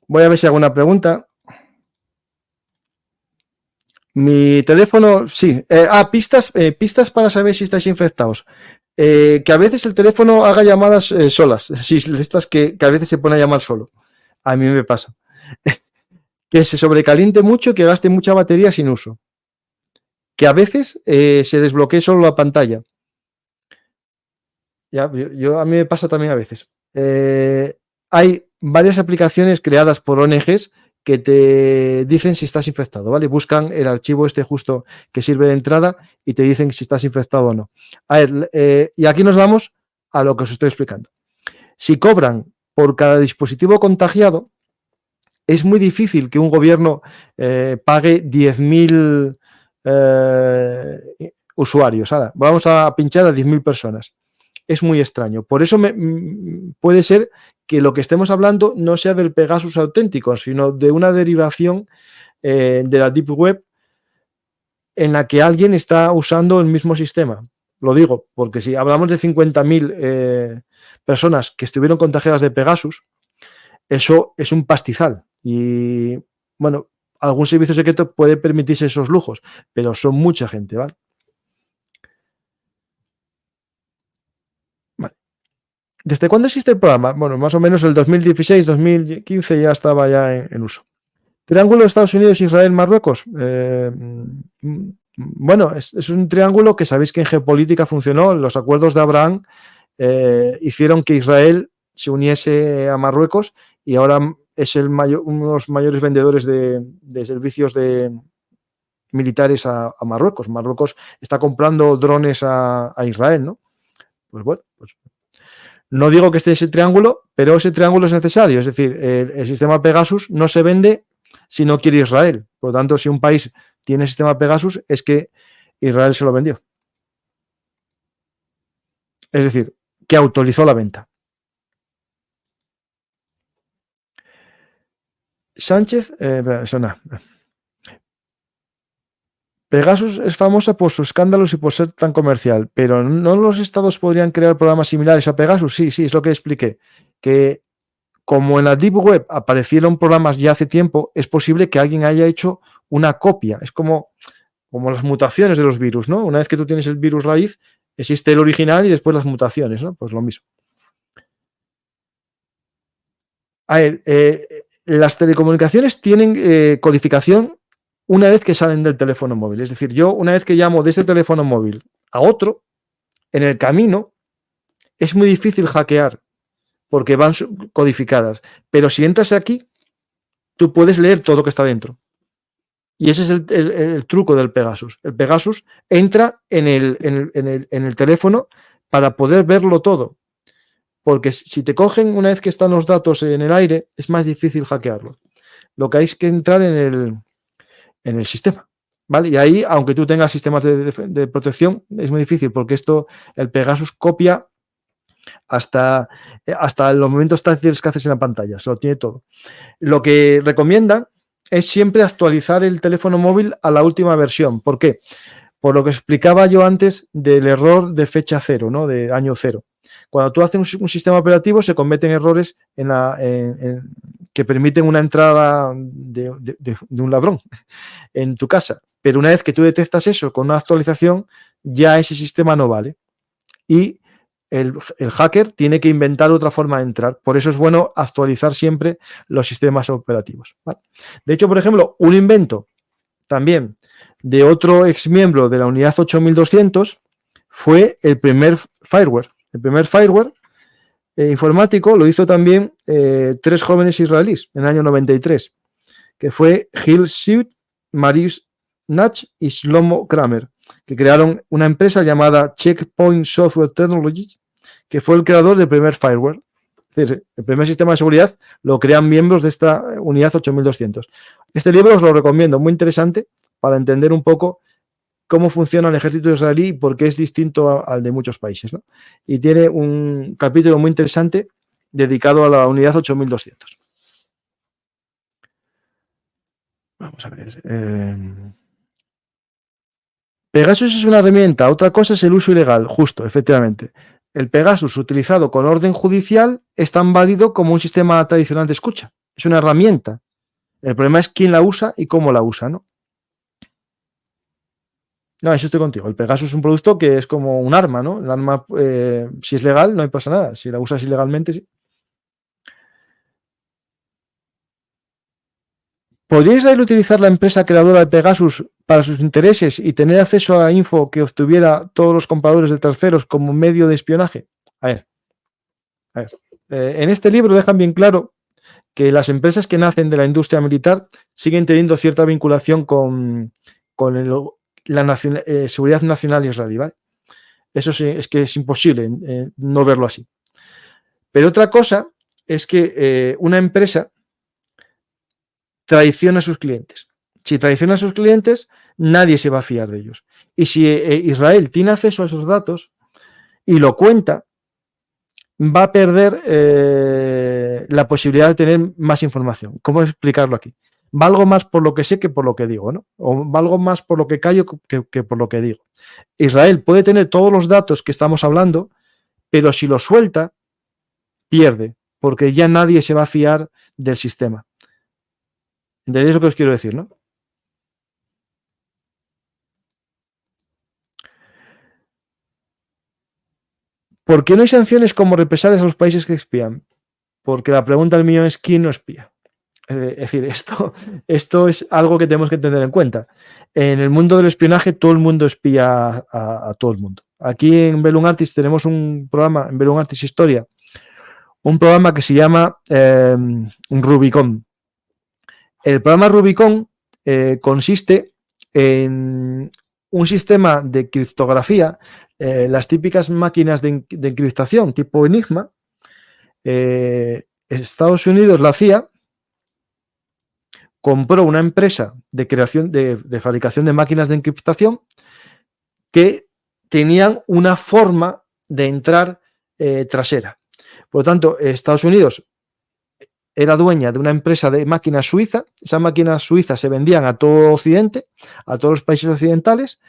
Voy a ver si hago una pregunta. Mi teléfono, sí. Pistas para saber si estáis infectados. Que a veces el teléfono haga llamadas solas. Sí, estas que a veces se pone a llamar solo. A mí me pasa. Que se sobrecaliente mucho y que gaste mucha batería sin uso. Que a veces se desbloquee solo la pantalla. Ya, a mí me pasa también a veces. Hay varias aplicaciones creadas por ONGs que te dicen si estás infectado, ¿vale? Buscan el archivo este justo que sirve de entrada y te dicen si estás infectado o no. A ver, y aquí nos vamos a lo que os estoy explicando. Si cobran por cada dispositivo contagiado, es muy difícil que un gobierno pague 10.000 usuarios. Ahora, vamos a pinchar a 10.000 personas. Es muy extraño. Por eso puede ser que lo que estemos hablando no sea del Pegasus auténtico, sino de una derivación de la Deep Web en la que alguien está usando el mismo sistema. Lo digo, porque si hablamos de 50.000 personas que estuvieron contagiadas de Pegasus, eso es un pastizal. Y, bueno, algún servicio secreto puede permitirse esos lujos, pero son mucha gente, ¿vale? ¿Desde cuándo existe el programa? Bueno, más o menos el 2016, 2015 ya estaba ya en uso. Triángulo Estados Unidos, Israel, Marruecos. Bueno, es un triángulo que sabéis que en geopolítica funcionó. Los acuerdos de Abraham hicieron que Israel se uniese a Marruecos y ahora es uno de los mayores vendedores de servicios militares a Marruecos. Marruecos está comprando drones a Israel, ¿no? Pues bueno, pues no digo que esté ese triángulo, pero ese triángulo es necesario. Es decir, el sistema Pegasus no se vende si no quiere Israel. Por lo tanto, si un país tiene sistema Pegasus, es que Israel se lo vendió. Es decir, que autorizó la venta. Sánchez, Pegasus es famosa por sus escándalos y por ser tan comercial, pero ¿no los estados podrían crear programas similares a Pegasus? Sí, es lo que expliqué. Que como en la Deep Web aparecieron programas ya hace tiempo, es posible que alguien haya hecho una copia. Es como las mutaciones de los virus, ¿no? Una vez que tú tienes el virus raíz, existe el original y después las mutaciones, ¿no? Pues lo mismo. A ver, las telecomunicaciones tienen codificación una vez que salen del teléfono móvil. Es decir, yo una vez que llamo de ese teléfono móvil a otro, en el camino es muy difícil hackear porque van codificadas. Pero si entras aquí, tú puedes leer todo lo que está dentro. Y ese es el truco del Pegasus. El Pegasus entra en el teléfono para poder verlo todo. Porque si te cogen una vez que están los datos en el aire, es más difícil hackearlo. Lo que hay es que entrar en el sistema. ¿Vale? Y ahí, aunque tú tengas sistemas de protección, es muy difícil porque el Pegasus copia hasta los momentos táctiles que haces en la pantalla. Se lo tiene todo. Lo que recomiendan es siempre actualizar el teléfono móvil a la última versión. ¿Por qué? Por lo que explicaba yo antes del error de fecha cero, ¿no? De año cero. Cuando tú haces un sistema operativo se cometen errores que permiten una entrada de un ladrón en tu casa. Pero una vez que tú detectas eso con una actualización, ya ese sistema no vale. Y el hacker tiene que inventar otra forma de entrar. Por eso es bueno actualizar siempre los sistemas operativos. ¿Vale? De hecho, por ejemplo, un invento también de otro ex miembro de la unidad 8200 fue el primer fireware. El primer fireware informático lo hizo también 3 jóvenes israelíes en el año 93, que fue Gil Siut, Marius Nach y Shlomo Kramer, que crearon una empresa llamada Checkpoint Software Technologies, que fue el creador del primer fireware. Es decir, el primer sistema de seguridad lo crean miembros de esta unidad 8200. Este libro os lo recomiendo, muy interesante para entender un poco cómo funciona el ejército israelí y por qué es distinto al de muchos países, ¿no? Y tiene un capítulo muy interesante dedicado a la unidad 8200. Vamos a ver. Pegasus es una herramienta, otra cosa es el uso ilegal, justo, efectivamente. El Pegasus utilizado con orden judicial es tan válido como un sistema tradicional de escucha. Es una herramienta. El problema es quién la usa y cómo la usa, ¿no? No, eso estoy contigo. El Pegasus es un producto que es como un arma, ¿no? El arma, si es legal, no pasa nada. Si la usas ilegalmente, sí. ¿Podría Israel utilizar la empresa creadora de Pegasus para sus intereses y tener acceso a la info que obtuviera todos los compradores de terceros como medio de espionaje? A ver, a ver. En este libro dejan bien claro que las empresas que nacen de la industria militar siguen teniendo cierta vinculación con la seguridad nacional israelí, ¿vale? Eso sí, es que es imposible no verlo así. Pero otra cosa es que una empresa traiciona a sus clientes. Si traiciona a sus clientes, nadie se va a fiar de ellos. Y si Israel tiene acceso a esos datos y lo cuenta, va a perder la posibilidad de tener más información. ¿Cómo explicarlo aquí? Valgo más por lo que sé que por lo que digo, ¿no? O valgo más por lo que callo que por lo que digo. Israel puede tener todos los datos que estamos hablando, pero si lo suelta, pierde, porque ya nadie se va a fiar del sistema. ¿Entendéis lo que os quiero decir, no? ¿Por qué no hay sanciones como represalias a los países que espían? Porque la pregunta del millón es ¿quién no espía? Es decir, esto es algo que tenemos que tener en cuenta. En el mundo del espionaje, todo el mundo espía a todo el mundo. Aquí en Bellum Artis tenemos un programa, en Bellum Artis Historia, un programa que se llama Rubicon. El programa Rubicon consiste en un sistema de criptografía, las típicas máquinas de encriptación tipo Enigma. Estados Unidos, la CIA, compró una empresa de creación de fabricación de máquinas de encriptación que tenían una forma de entrar trasera. Por lo tanto, Estados Unidos era dueña de una empresa de máquinas suiza. Esas máquinas suizas se vendían a todo Occidente, a todos los países occidentales,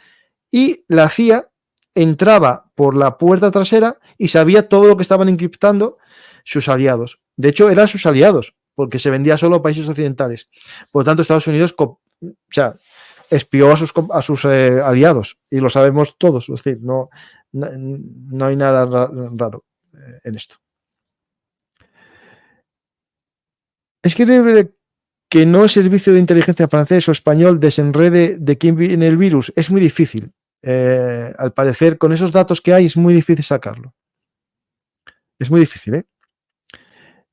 y la CIA entraba por la puerta trasera y sabía todo lo que estaban encriptando sus aliados. De hecho, eran sus aliados, porque se vendía solo a países occidentales. Por lo tanto, Estados Unidos espió a sus aliados, y lo sabemos todos. Es decir, no hay nada raro en esto. Es que no el servicio de inteligencia francés o español desenrede de quién viene el virus. Es muy difícil. Al parecer, con esos datos que hay, es muy difícil sacarlo. Es muy difícil, ¿eh?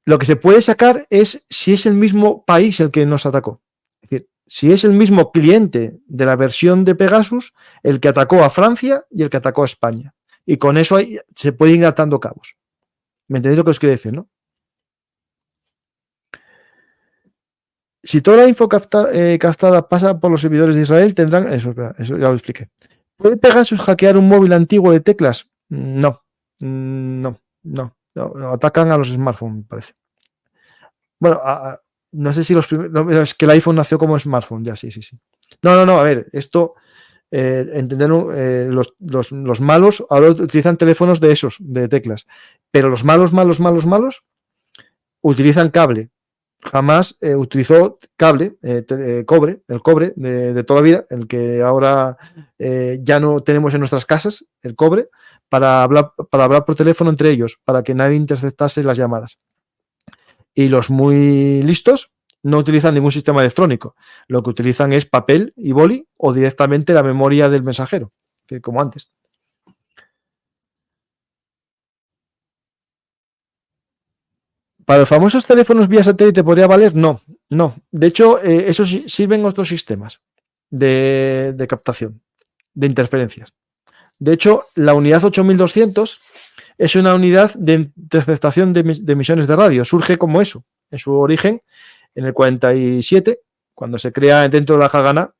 Lo que se puede sacar es si es el mismo país el que nos atacó. Es decir, si es el mismo cliente de la versión de Pegasus el que atacó a Francia y el que atacó a España. Y con eso se pueden ir atando cabos. ¿Me entendéis lo que os quiero decir, no? Si toda la info captada pasa por los servidores de Israel, tendrán... Eso ya lo expliqué. ¿Puede Pegasus hackear un móvil antiguo de teclas? No. Atacan a los smartphones, me parece. Bueno, no sé si los primeros... es que el iPhone nació como smartphone, ya, sí. No, a ver, esto... entender los malos ahora utilizan teléfonos de esos, de teclas. Pero los malos utilizan cable. Jamás utilizó cable, cobre, el cobre de toda la vida, el que ahora ya no tenemos en nuestras casas, el cobre, para hablar por teléfono entre ellos, para que nadie interceptase las llamadas. Y los muy listos no utilizan ningún sistema electrónico. Lo que utilizan es papel y boli o directamente la memoria del mensajero, como antes. ¿Para los famosos teléfonos vía satélite podría valer? No. De hecho, eso sirven otros sistemas de captación, de interferencias. De hecho, la unidad 8200 es una unidad de interceptación de emisiones de radio. Surge como eso, en su origen, en el 47, cuando se crea dentro de la Haganah.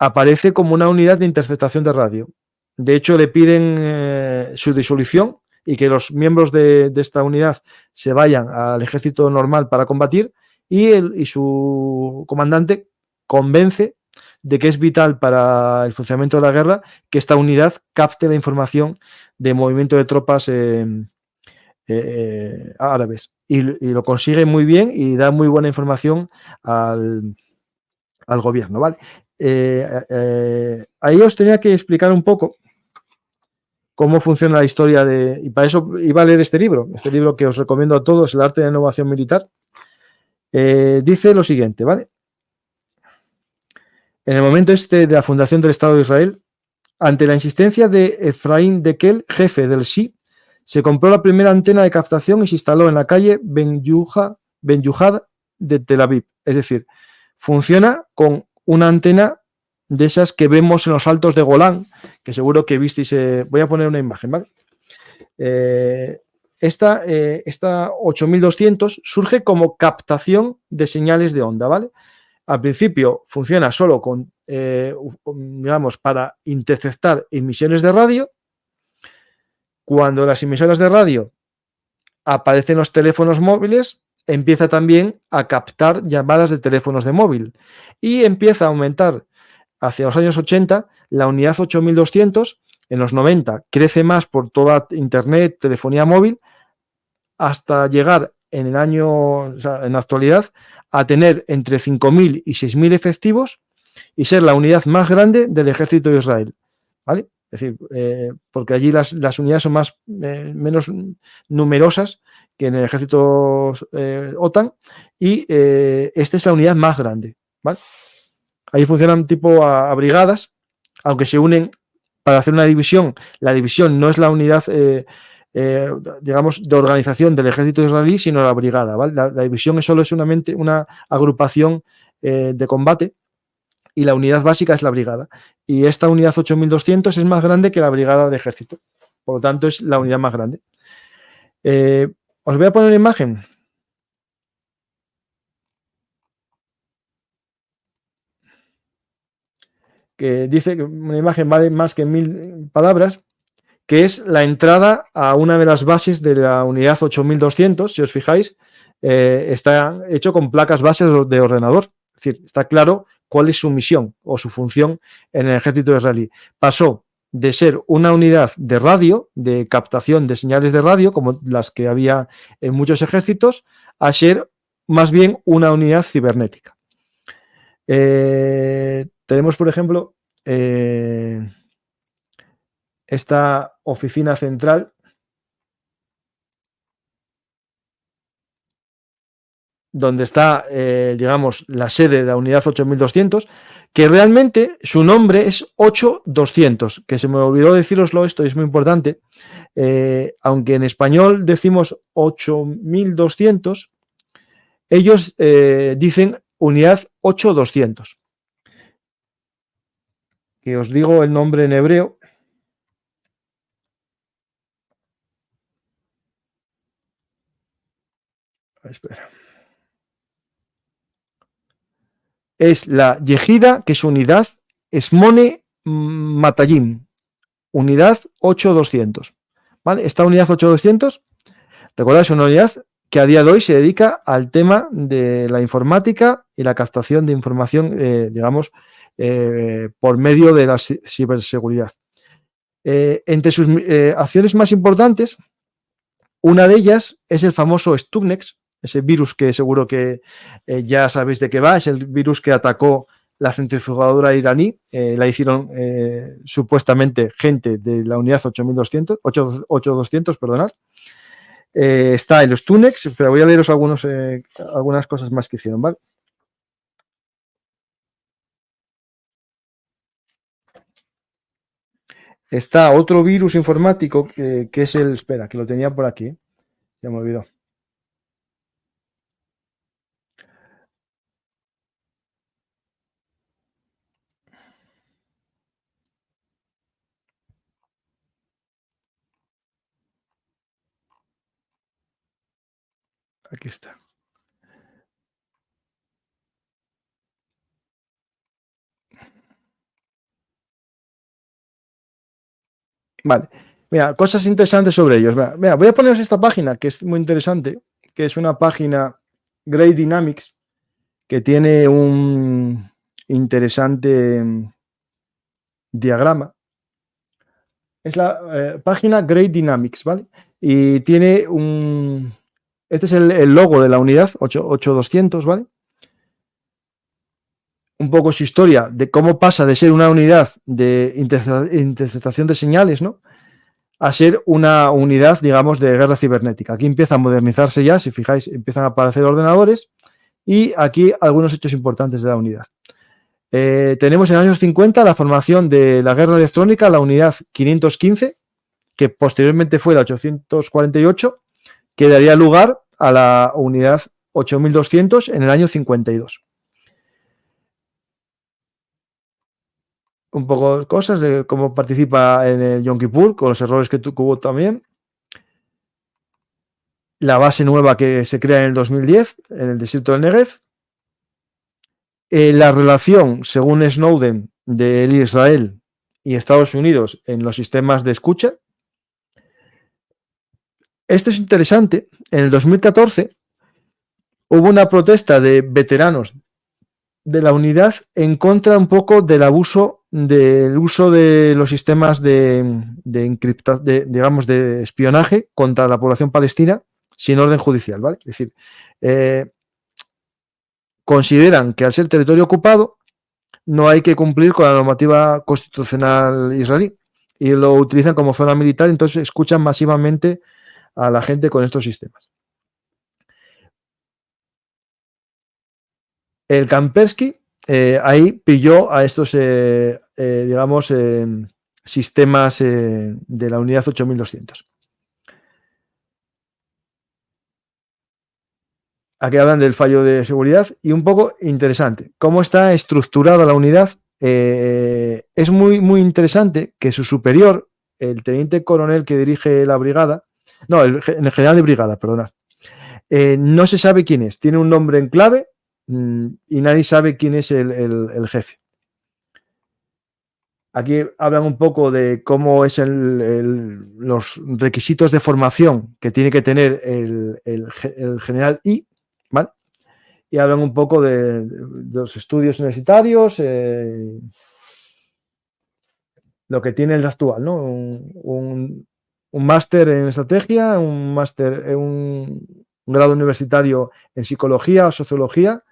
aparece como una unidad de interceptación de radio. De hecho, le piden su disolución y que los miembros de esta unidad se vayan al ejército normal para combatir, y su comandante convence de que es vital para el funcionamiento de la guerra que esta unidad capte la información de movimiento de tropas árabes. Y lo consigue muy bien y da muy buena información al gobierno, ¿vale? Ahí os tenía que explicar un poco cómo funciona la historia y para eso iba a leer este libro que os recomiendo a todos, El arte de la innovación militar. Dice lo siguiente, ¿vale? En el momento de la fundación del Estado de Israel, ante la insistencia de Efraín Dekel, jefe del SI, se compró la primera antena de captación y se instaló en la calle Ben Yuhad de Tel Aviv. Es decir, funciona con una antena de esas que vemos en los altos de Golán, que seguro que visteis. Voy a poner una imagen, ¿vale? Esta 8200 surge como captación de señales de onda, ¿vale? Al principio funciona solo con, digamos, para interceptar emisiones de radio. Cuando las emisoras de radio aparecen los teléfonos móviles, empieza también a captar llamadas de teléfonos de móvil y empieza a aumentar hacia los años 80 la unidad 8200. En los 90 crece más por toda internet, telefonía móvil, hasta llegar en el año, o sea, en la actualidad, a tener entre 5.000 y 6.000 efectivos y ser la unidad más grande del ejército de Israel, ¿vale? Es decir, porque allí las unidades son menos numerosas que en el ejército OTAN, y esta es la unidad más grande, ¿vale? Ahí funcionan tipo a brigadas, aunque se unen para hacer una división. La división no es la unidad, digamos, de organización del ejército israelí, sino la brigada, ¿vale? La división solo es una agrupación de combate, y la unidad básica es la brigada. Y esta unidad 8200 es más grande que la brigada del ejército. Por lo tanto, es la unidad más grande. Os voy a poner una imagen que dice que una imagen vale más que 1000 palabras, que es la entrada a una de las bases de la unidad 8200. Si os fijáis, está hecho con placas bases de ordenador. Es decir, está claro cuál es su misión o su función en el ejército israelí. Pasó de ser una unidad de radio, de captación de señales de radio, como las que había en muchos ejércitos, a ser más bien una unidad cibernética. Tenemos, por ejemplo, esta oficina central, donde está, digamos, la sede de la unidad 8200, que realmente su nombre es 8200, que se me olvidó deciroslo, esto es muy importante. Aunque en español decimos 8200, ellos dicen unidad 8200. Que os digo el nombre en hebreo. Espera. Es la Yejida, que es unidad Esmone Matayim, unidad 8200. ¿Vale? Esta unidad 8200, recordad, es una unidad que a día de hoy se dedica al tema de la informática y la captación de información, digamos, por medio de la ciberseguridad. Entre sus acciones más importantes, una de ellas es el famoso Stuxnet, ese virus que seguro que ya sabéis de qué va. Es el virus que atacó la centrifugadora iraní. La hicieron supuestamente gente de la unidad 8200, perdonad. Está el Stuxnet, pero voy a leeros algunas cosas más que hicieron, ¿vale? Está otro virus informático que es el... Espera, que lo tenía por aquí. Ya me olvidó. Aquí está. Vale. Mira, cosas interesantes sobre ellos. Mira, voy a poneros esta página que es muy interesante, que es una página Great Dynamics que tiene un interesante diagrama. Es la página Great Dynamics, ¿vale? Y tiene un... Este es el logo de la unidad 8200, ¿vale? Un poco su historia de cómo pasa de ser una unidad de interceptación de señales, ¿no?, a ser una unidad, digamos, de guerra cibernética. Aquí empieza a modernizarse ya, si fijáis, empiezan a aparecer ordenadores y aquí algunos hechos importantes de la unidad. Tenemos en los años 50 la formación de la guerra electrónica, la unidad 515, que posteriormente fue la 848, que daría lugar a la unidad 8200 en el año 52. Un poco de cosas de cómo participa en el Yom Kippur, con los errores que hubo también. La base nueva que se crea en el 2010, en el desierto del Negev. La relación, según Snowden, de Israel y Estados Unidos en los sistemas de escucha. Esto es interesante. En el 2014 hubo una protesta de veteranos de la unidad en contra un poco del uso de los sistemas digamos, de espionaje contra la población palestina sin orden judicial, ¿vale? Es decir, consideran que al ser territorio ocupado no hay que cumplir con la normativa constitucional israelí y lo utilizan como zona militar, entonces escuchan masivamente a la gente con estos sistemas. El Kaspersky ahí pilló a estos, digamos, sistemas de la unidad 8200. Aquí hablan del fallo de seguridad y un poco interesante. ¿Cómo está estructurada la unidad? Es muy interesante que su superior, el teniente coronel que dirige la brigada, no, el general de brigada, perdonad, no se sabe quién es. Tiene un nombre en clave y nadie sabe quién es el jefe. Aquí hablan un poco de cómo es los requisitos de formación que tiene que tener el general I, ¿vale? Y hablan un poco de los estudios universitarios, lo que tiene el actual, ¿no? Un máster en estrategia, un grado universitario en psicología o sociología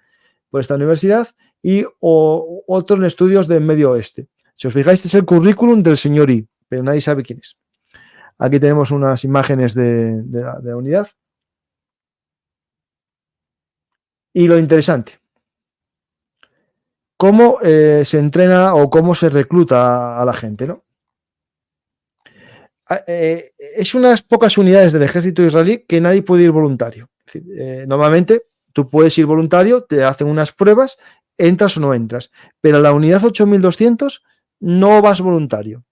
por esta universidad y otro en estudios del Medio Oeste. Si os fijáis, este es el currículum del señor I, pero nadie sabe quién es. Aquí tenemos unas imágenes de la unidad. Y lo interesante, cómo se entrena o cómo se recluta a la gente, ¿no? Es unas pocas unidades del ejército israelí que nadie puede ir voluntario. Es decir, normalmente tú puedes ir voluntario, te hacen unas pruebas, entras o no entras, pero la unidad 8200 no vas voluntario.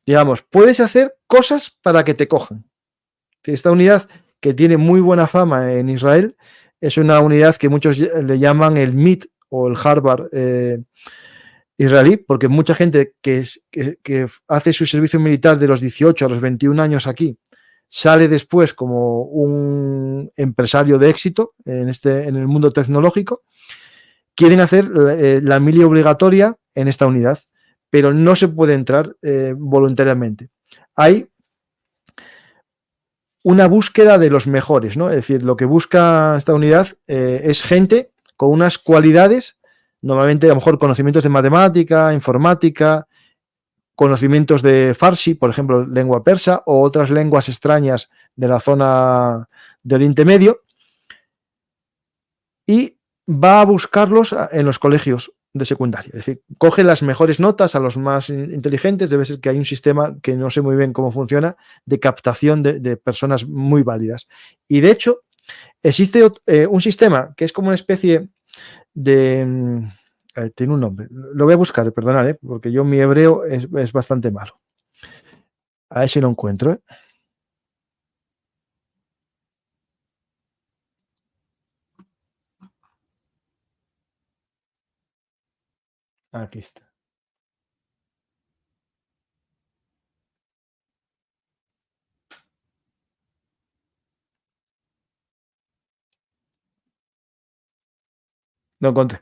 Digamos, puedes hacer cosas para que te cojan. Esta unidad, que tiene muy buena fama en Israel, es una unidad que muchos le llaman el MIT o el Harvard israelí, porque mucha gente que hace su servicio militar de los 18 a los 21 años aquí sale después como un empresario de éxito en el mundo tecnológico, quieren hacer la mili obligatoria en esta unidad, pero no se puede entrar voluntariamente. Hay una búsqueda de los mejores, ¿no? Es decir, lo que busca esta unidad es gente con unas cualidades, normalmente a lo mejor conocimientos de matemática, informática, conocimientos de Farsi, por ejemplo, lengua persa, o otras lenguas extrañas de la zona de Oriente Medio, y va a buscarlos en los colegios de secundaria. Es decir, coge las mejores notas a los más inteligentes. Debe ser que hay un sistema que no sé muy bien cómo funciona de captación de personas muy válidas. Y de hecho, existe un sistema que es como una especie de... tiene un nombre. Lo voy a buscar, perdonad, porque yo mi hebreo es bastante malo. A ver si lo encuentro. Aquí está. lo encontré.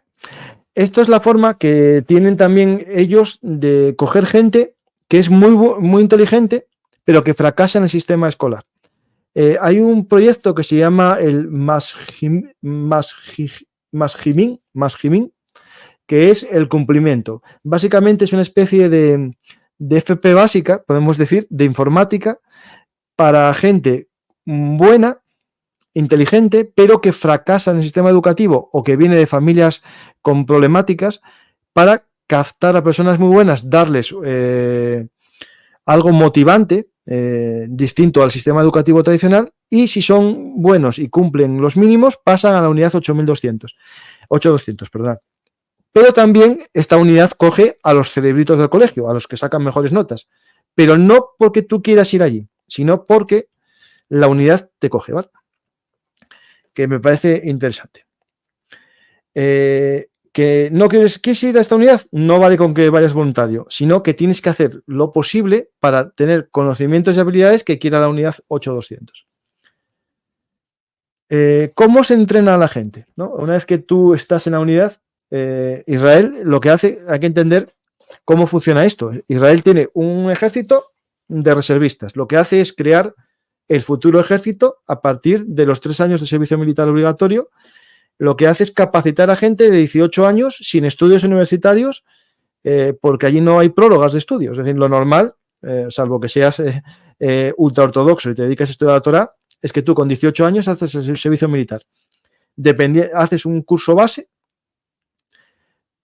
Esto es la forma que tienen también ellos de coger gente que es muy inteligente, pero que fracasa en el sistema escolar. Hay un proyecto que se llama el Masjimin, que es el cumplimiento. Básicamente es una especie de FP básica, podemos decir, de informática, para gente buena, inteligente, pero que fracasa en el sistema educativo o que viene de familias con problemáticas, para captar a personas muy buenas, darles algo motivante, distinto al sistema educativo tradicional, y si son buenos y cumplen los mínimos, pasan a la unidad 8200, perdón. Pero también esta unidad coge a los cerebritos del colegio, a los que sacan mejores notas, pero no porque tú quieras ir allí, sino porque la unidad te coge, ¿vale? Que me parece interesante. Que no quieres ir a esta unidad, no vale con que vayas voluntario, sino que tienes que hacer lo posible para tener conocimientos y habilidades que quiera la unidad 8200. ¿Cómo se entrena a la gente? ¿No? Una vez que tú estás en la unidad, Israel lo que hace, hay que entender cómo funciona esto. Israel tiene un ejército de reservistas. Lo que hace es crear el futuro ejército a partir de los 3 años de servicio militar obligatorio. Lo que hace es capacitar a gente de 18 años sin estudios universitarios, porque allí no hay prórrogas de estudios. Es decir, lo normal, salvo que seas ultra ortodoxo y te dedicas a estudiar la Torá, es que tú con 18 años haces el servicio militar. Haces un curso base,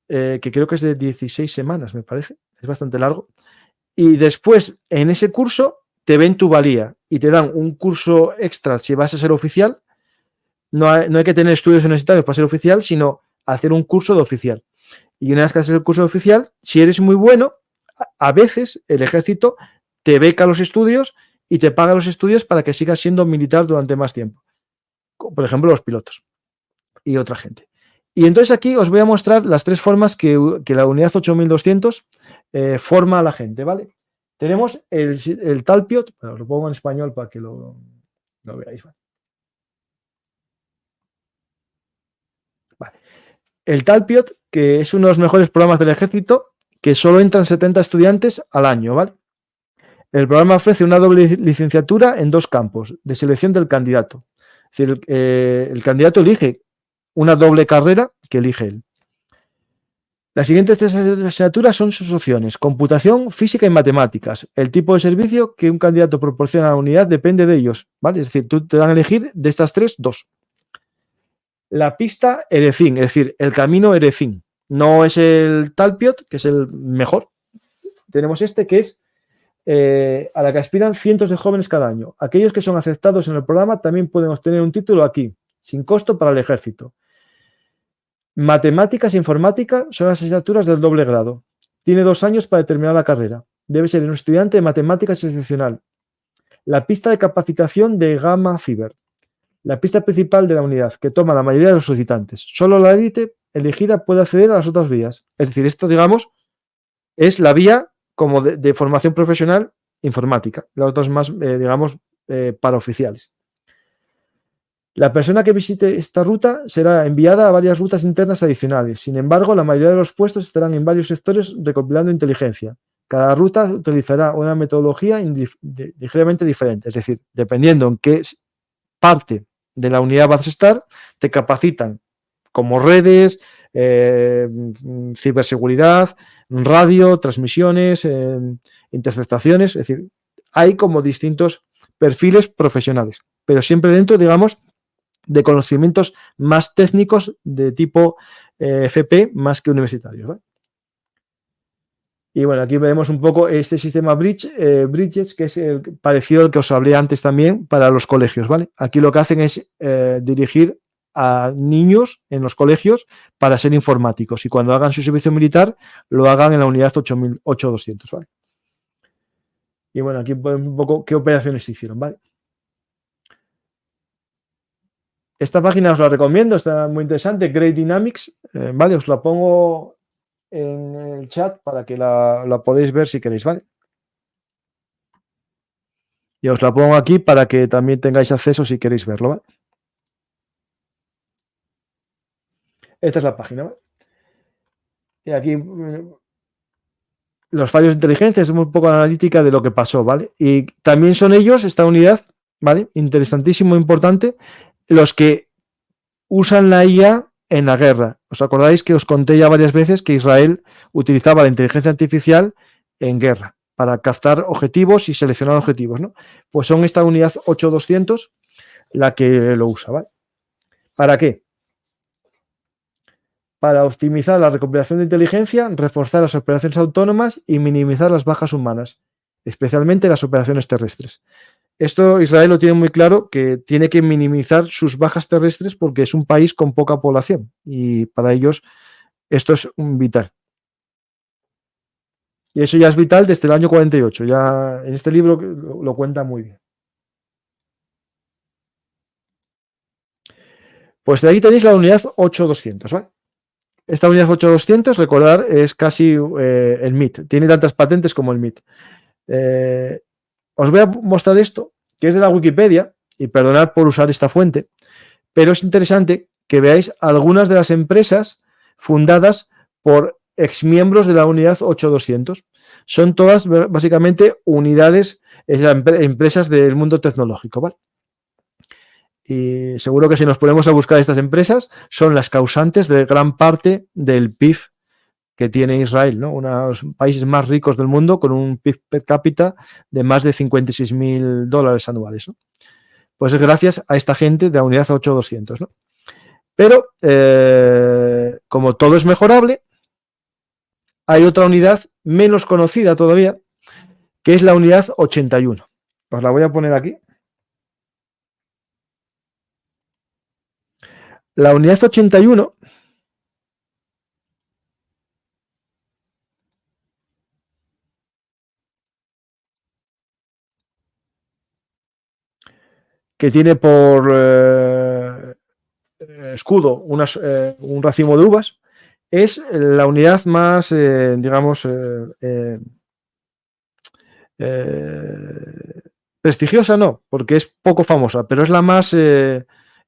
que creo que es de 16 semanas, me parece, es bastante largo, y después en ese curso te ven tu valía y te dan un curso extra si vas a ser oficial. No hay que tener estudios universitarios para ser oficial, sino hacer un curso de oficial. Y una vez que haces el curso de oficial, si eres muy bueno, a veces el ejército te beca los estudios y te paga los estudios para que sigas siendo militar durante más tiempo. Por ejemplo, los pilotos y otra gente. Y entonces aquí os voy a mostrar las 3 formas que la unidad 8200 forma a la gente, ¿vale? Tenemos el Talpiot, bueno, lo pongo en español para que lo veáis, ¿vale? Vale. El Talpiot, que es uno de los mejores programas del ejército, que solo entran 70 estudiantes al año, ¿vale? El programa ofrece una doble licenciatura en 2 campos de selección del candidato. Es decir, el candidato elige una doble carrera que elige él. Las siguientes 3 asignaturas son sus opciones: computación, física y matemáticas. El tipo de servicio que un candidato proporciona a la unidad depende de ellos, ¿vale? Es decir, tú te dan a elegir de estas 3, 2. La pista Erezín, es decir, el camino Erezín. No es el Talpiot, que es el mejor. Tenemos este, que es a la que aspiran cientos de jóvenes cada año. Aquellos que son aceptados en el programa también pueden obtener un título aquí, sin costo para el ejército. Matemáticas e informática son las asignaturas del doble grado. Tiene 2 años para terminar la carrera. Debe ser un estudiante de matemáticas excepcional. La pista de capacitación de Gamma Fiber. La pista principal de la unidad, que toma la mayoría de los solicitantes. Solo la élite elegida puede acceder a las otras vías. Es decir, esto, digamos, es la vía como de formación profesional informática. Las otras más, digamos, paraoficiales. La persona que visite esta ruta será enviada a varias rutas internas adicionales. Sin embargo, la mayoría de los puestos estarán en varios sectores recopilando inteligencia. Cada ruta utilizará una metodología ligeramente diferente. Es decir, dependiendo en qué parte de la unidad vas a estar, te capacitan como redes, ciberseguridad, radio, transmisiones, interceptaciones. Es decir, hay como distintos perfiles profesionales, pero siempre dentro, digamos, de conocimientos más técnicos de tipo FP más que universitarios, ¿vale? Y bueno, aquí veremos un poco este sistema Bridges, que es parecido al que os hablé antes también para los colegios, ¿vale? Aquí lo que hacen es dirigir a niños en los colegios para ser informáticos, y cuando hagan su servicio militar lo hagan en la unidad 8200, ¿vale? Y bueno, aquí podemos un poco qué operaciones se hicieron, ¿vale? Esta página os la recomiendo, está muy interesante, Great Dynamics, ¿vale? Os la pongo en el chat para que la podéis ver si queréis, ¿vale? Y os la pongo aquí para que también tengáis acceso si queréis verlo, ¿vale? Esta es la página, ¿vale? Y aquí los fallos de inteligencia es un poco analítica de lo que pasó, ¿vale? Y también son ellos, esta unidad, ¿vale? Interesantísimo, importante, los que usan la IA en la guerra. ¿Os acordáis que os conté ya varias veces que Israel utilizaba la inteligencia artificial en guerra para captar objetivos y seleccionar objetivos, ¿no? Pues son esta unidad 8200 la que lo usa, ¿vale? ¿Para qué? Para optimizar la recopilación de inteligencia, reforzar las operaciones autónomas y minimizar las bajas humanas, especialmente las operaciones terrestres. Esto Israel lo tiene muy claro, que tiene que minimizar sus bajas terrestres porque es un país con poca población y para ellos esto es vital. Y eso ya es vital desde el año 48, ya en este libro lo cuenta muy bien. Pues de ahí tenéis la unidad 8200, ¿vale? Esta unidad 8200, recordar, es casi el MIT, tiene tantas patentes como el MIT. Os voy a mostrar esto, que es de la Wikipedia, y perdonad por usar esta fuente, pero es interesante que veáis algunas de las empresas fundadas por exmiembros de la unidad 8200. Son todas básicamente unidades, empresas del mundo tecnológico, ¿vale? Y seguro que si nos ponemos a buscar estas empresas, son las causantes de gran parte del PIB que tiene Israel, ¿no? Uno de los países más ricos del mundo con un PIB per cápita de más de $56.000 anuales, ¿no? Pues es gracias a esta gente de la unidad 8200, ¿no? Pero, como todo es mejorable, hay otra unidad menos conocida todavía, que es la unidad 81. Os la voy a poner aquí. La unidad 81 que tiene por escudo un racimo de uvas, es la unidad más, digamos, prestigiosa, no, porque es poco famosa, pero es la más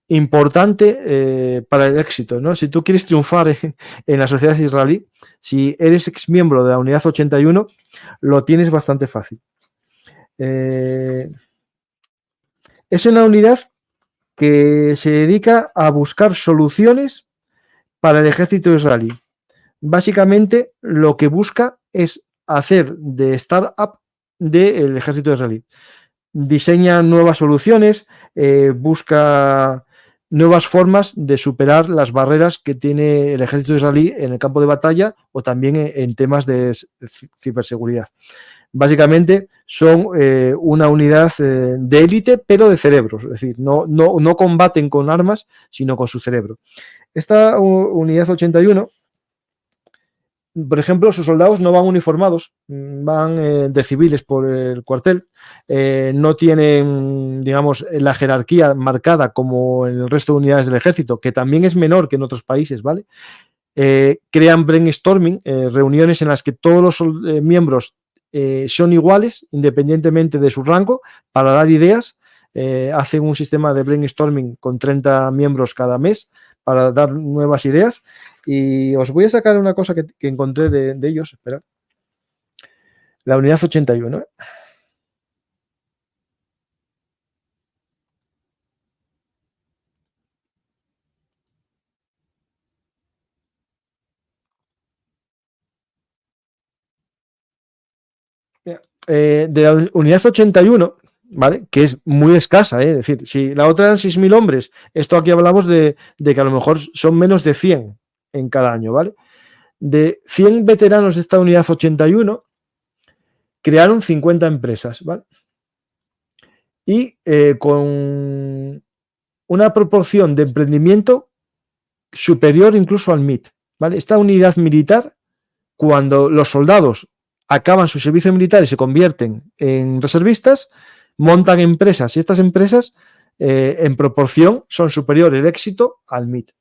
importante para el éxito, ¿no? Si tú quieres triunfar en la sociedad israelí, si eres ex miembro de la unidad 81, lo tienes bastante fácil. Es una unidad que se dedica a buscar soluciones para el ejército israelí. Básicamente lo que busca es hacer de startup del ejército israelí. Diseña nuevas soluciones, busca nuevas formas de superar las barreras que tiene el ejército israelí en el campo de batalla o también en temas de ciberseguridad. Básicamente son una unidad de élite, pero de cerebros, es decir, no combaten con armas, sino con su cerebro. Esta unidad 81, por ejemplo, sus soldados no van uniformados, van de civiles por el cuartel, no tienen, digamos, la jerarquía marcada como en el resto de unidades del ejército, que también es menor que en otros países, ¿vale? Crean brainstorming, reuniones en las que todos los miembros son iguales, independientemente de su rango, para dar ideas. Hacen un sistema de brainstorming con 30 miembros cada mes para dar nuevas ideas. Y os voy a sacar una cosa que encontré de ellos. Espera. La unidad 81. De la unidad 81, ¿vale? Que es muy escasa, ¿eh? Es decir, si la otra eran 6.000 hombres, esto aquí hablamos de que a lo mejor son menos de 100 en cada año, ¿vale? De 100 veteranos de esta unidad 81, crearon 50 empresas, ¿vale? Y con una proporción de emprendimiento superior incluso al MIT, ¿vale? Esta unidad militar, cuando los soldados acaban su servicio militar y se convierten en reservistas, montan empresas y estas empresas en proporción son superiores el éxito al MIT.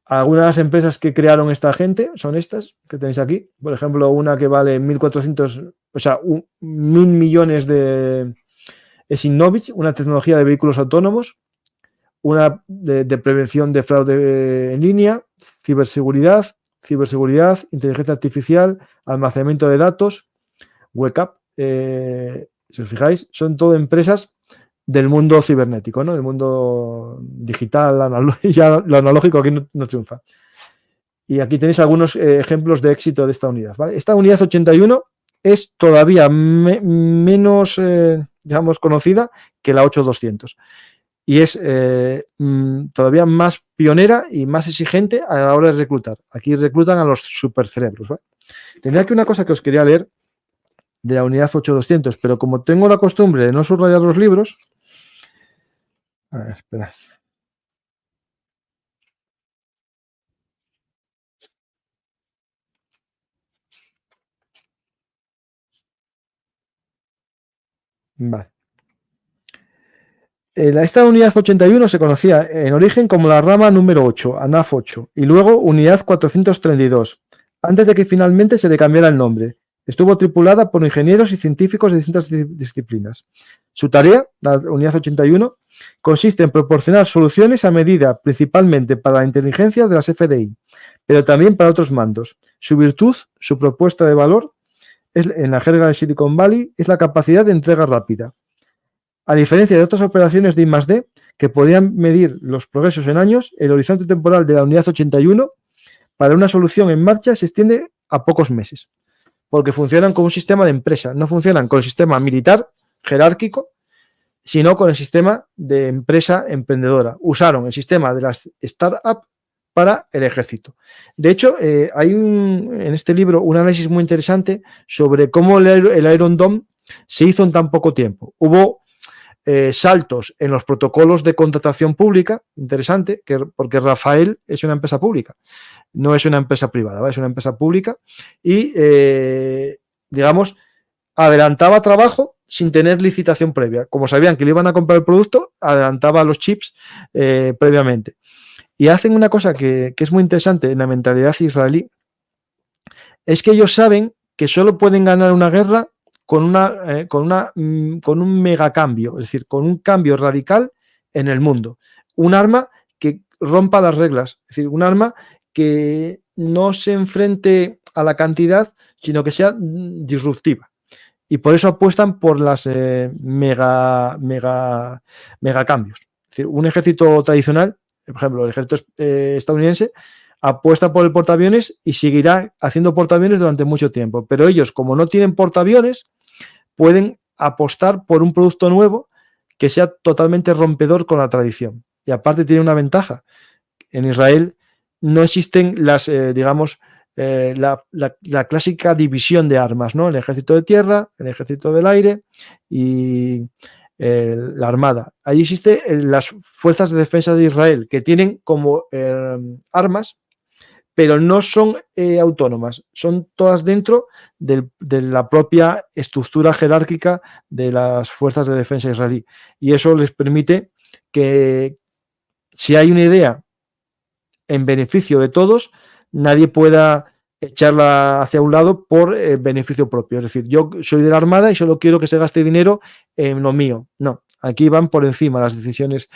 Algunas de las empresas que crearon esta gente son estas que tenéis aquí. Por ejemplo, una que vale 1.400, o sea, 1.000 millones de... Es Innovich, una tecnología de vehículos autónomos. una de prevención de fraude en línea, ciberseguridad, inteligencia artificial, almacenamiento de datos, Wake si os fijáis, son todo empresas del mundo cibernético, ¿no? Del mundo digital, ya lo analógico aquí no triunfa. Y aquí tenéis algunos ejemplos de éxito de esta unidad, ¿vale? Esta unidad 81 es todavía menos, digamos, conocida que la 8200 y es todavía más pionera y más exigente a la hora de reclutar. Aquí reclutan a los supercerebros, ¿vale? Tendría aquí una cosa que os quería leer de la unidad 8200, pero como tengo la costumbre de no subrayar los libros... A ver, espera. Vale. Esta unidad 81 se conocía en origen como la rama número 8, ANAF 8, y luego unidad 432, antes de que finalmente se le cambiara el nombre. Estuvo tripulada por ingenieros y científicos de distintas disciplinas. Su tarea, la unidad 81, consiste en proporcionar soluciones a medida principalmente para la inteligencia de las FDI, pero también para otros mandos. Su virtud, su propuesta de valor, en la jerga de Silicon Valley, es la capacidad de entrega rápida. A diferencia de otras operaciones de I+D que podían medir los progresos en años, el horizonte temporal de la unidad 81 para una solución en marcha se extiende a pocos meses, porque funcionan con un sistema de empresa, no funcionan con el sistema militar jerárquico, sino con el sistema de empresa emprendedora. Usaron el sistema de las startups para el ejército. De hecho, hay en este libro un análisis muy interesante sobre cómo el Iron Dome se hizo en tan poco tiempo. Hubo saltos en los protocolos de contratación pública, interesante, porque Rafael es una empresa pública, no es una empresa privada, ¿vale? Es una empresa pública y, digamos, adelantaba trabajo sin tener licitación previa. Como sabían que le iban a comprar el producto, adelantaba los chips previamente. Y hacen una cosa que es muy interesante en la mentalidad israelí, es que ellos saben que solo pueden ganar una guerra con un megacambio, es decir, con un cambio radical en el mundo. Un arma que rompa las reglas, es decir, un arma que no se enfrente a la cantidad, sino que sea disruptiva. Y por eso apuestan por las megacambios. Es decir, un ejército tradicional, por ejemplo, el ejército estadounidense, apuesta por el portaaviones y seguirá haciendo portaaviones durante mucho tiempo. Pero ellos, como no tienen portaaviones, pueden apostar por un producto nuevo que sea totalmente rompedor con la tradición. Y aparte tiene una ventaja. En Israel no existen las, digamos, la clásica división de armas, ¿no? El ejército de tierra, el ejército del aire y la armada. Ahí existen las fuerzas de defensa de Israel que tienen como armas, pero no son autónomas, son todas dentro de la propia estructura jerárquica de las fuerzas de defensa israelí. Y eso les permite que, si hay una idea en beneficio de todos, nadie pueda echarla hacia un lado por beneficio propio. Es decir, yo soy de la Armada y solo quiero que se gaste dinero en lo mío. No, aquí van por encima las decisiones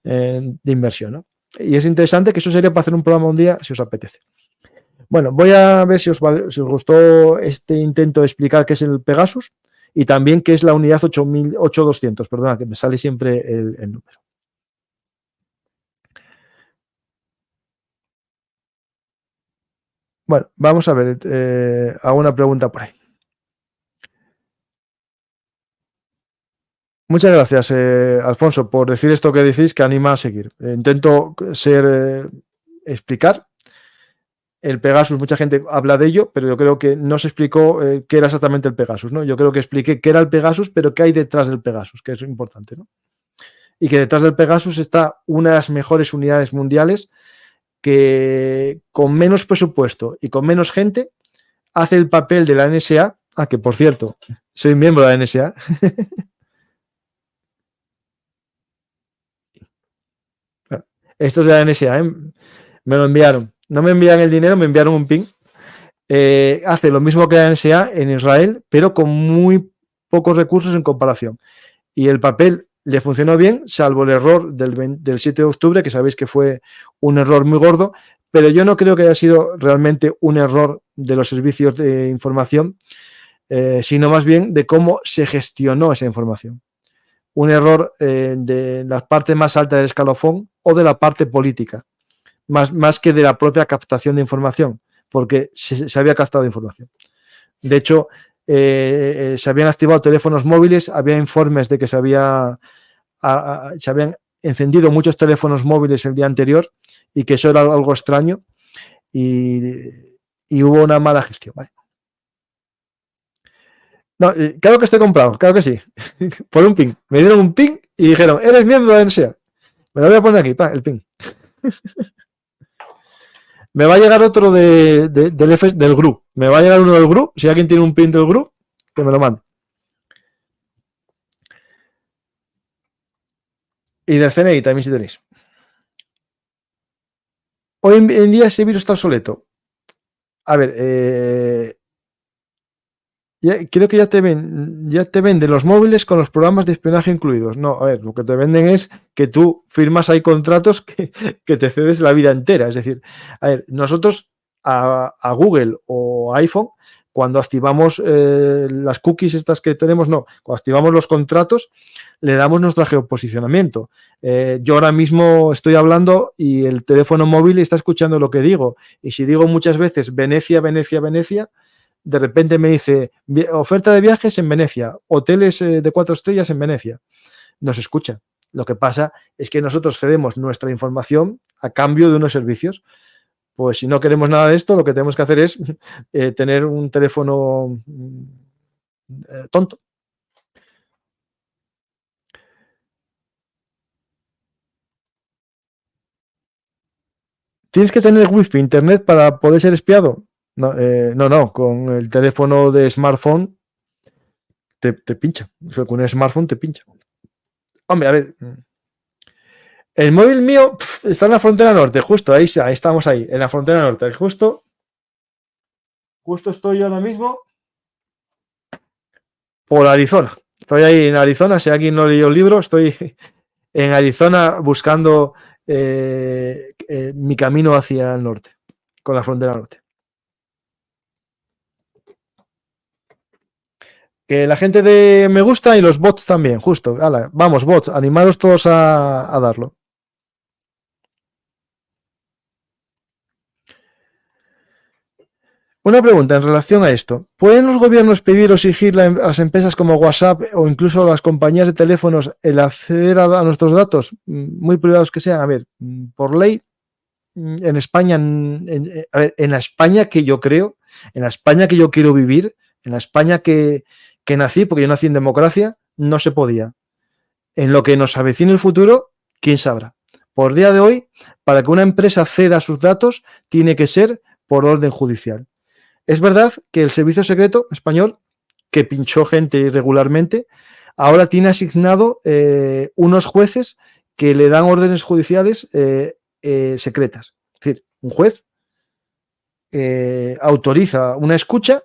de inversión, ¿no? Y es interesante, que eso sería para hacer un programa un día si os apetece. Bueno, voy a ver si os gustó este intento de explicar qué es el Pegasus y también qué es la unidad 8200, perdona, que me sale siempre el número. Bueno, vamos a ver, hago una pregunta por ahí. Muchas gracias, Alfonso, por decir esto que decís, que anima a seguir. Intento explicar. El Pegasus, mucha gente habla de ello, pero yo creo que no se explicó qué era exactamente el Pegasus, ¿no? Yo creo que expliqué qué era el Pegasus, pero qué hay detrás del Pegasus, que es importante, ¿no? Y que detrás del Pegasus está una de las mejores unidades mundiales que, con menos presupuesto y con menos gente, hace el papel de la NSA. Ah, que por cierto, soy miembro de la NSA. Esto es de la NSA, ¿eh? Me lo enviaron. No me envían el dinero, me enviaron un ping. Hace lo mismo que la NSA en Israel, pero con muy pocos recursos en comparación. Y el papel le funcionó bien, salvo el error del 7 de octubre, que sabéis que fue un error muy gordo, pero yo no creo que haya sido realmente un error de los servicios de información, sino más bien de cómo se gestionó esa información. Un error de la parte más alta del escalafón o de la parte política, más que de la propia captación de información, porque se había captado información. De hecho, se habían activado teléfonos móviles, había informes de que se habían encendido muchos teléfonos móviles el día anterior y que eso era algo extraño y hubo una mala gestión. ¿Vale? No, claro que estoy comprado, claro que sí. Por un ping. Me dieron un ping y dijeron, eres miembro de NSA. Me lo voy a poner aquí, el ping. Me va a llegar otro del GRU. Me va a llegar uno del GRU. Si alguien tiene un pin del GRU, que me lo mande. Y del CNI también si tenéis. Hoy en día ese virus está obsoleto. A ver, creo que ya te venden los móviles con los programas de espionaje incluidos. No, a ver, lo que te venden es que tú firmas ahí contratos que te cedes la vida entera. Es decir, a ver, nosotros a Google o a iPhone, cuando activamos las cookies estas que tenemos, no, cuando activamos los contratos, le damos nuestro geoposicionamiento. Yo ahora mismo estoy hablando y el teléfono móvil está escuchando lo que digo. Y si digo muchas veces Venecia, Venecia, Venecia, de repente me dice oferta de viajes en Venecia, hoteles de 4 estrellas en Venecia. Nos escucha. Lo que pasa es que nosotros cedemos nuestra información a cambio de unos servicios. Pues si no queremos nada de esto, lo que tenemos que hacer es tener un teléfono tonto. ¿Tienes que tener wifi, internet para poder ser espiado? No, no, con el teléfono de smartphone te pincha. O sea, con un smartphone te pincha. Hombre, a ver. El móvil mío está en la frontera norte, justo, ahí estamos ahí, en la frontera norte. Justo estoy yo ahora mismo por Arizona. Estoy ahí en Arizona, si alguien no leyó el libro, estoy en Arizona buscando mi camino hacia el norte, con la frontera norte. Que la gente de me gusta y los bots también, justo. Ala, vamos, bots, animaros todos a darlo. Una pregunta en relación a esto. ¿Pueden los gobiernos pedir o exigir a las empresas como WhatsApp o incluso a las compañías de teléfonos el acceder a nuestros datos, muy privados que sean? A ver, por ley, en España, a ver, en la España que yo creo, en la España que yo quiero vivir, en la España que nací, porque yo nací en democracia, no se podía. En lo que nos avecina el futuro, quién sabrá. Por día de hoy, para que una empresa ceda sus datos, tiene que ser por orden judicial. Es verdad que el servicio secreto español, que pinchó gente irregularmente, ahora tiene asignado unos jueces que le dan órdenes judiciales secretas. Es decir, un juez autoriza una escucha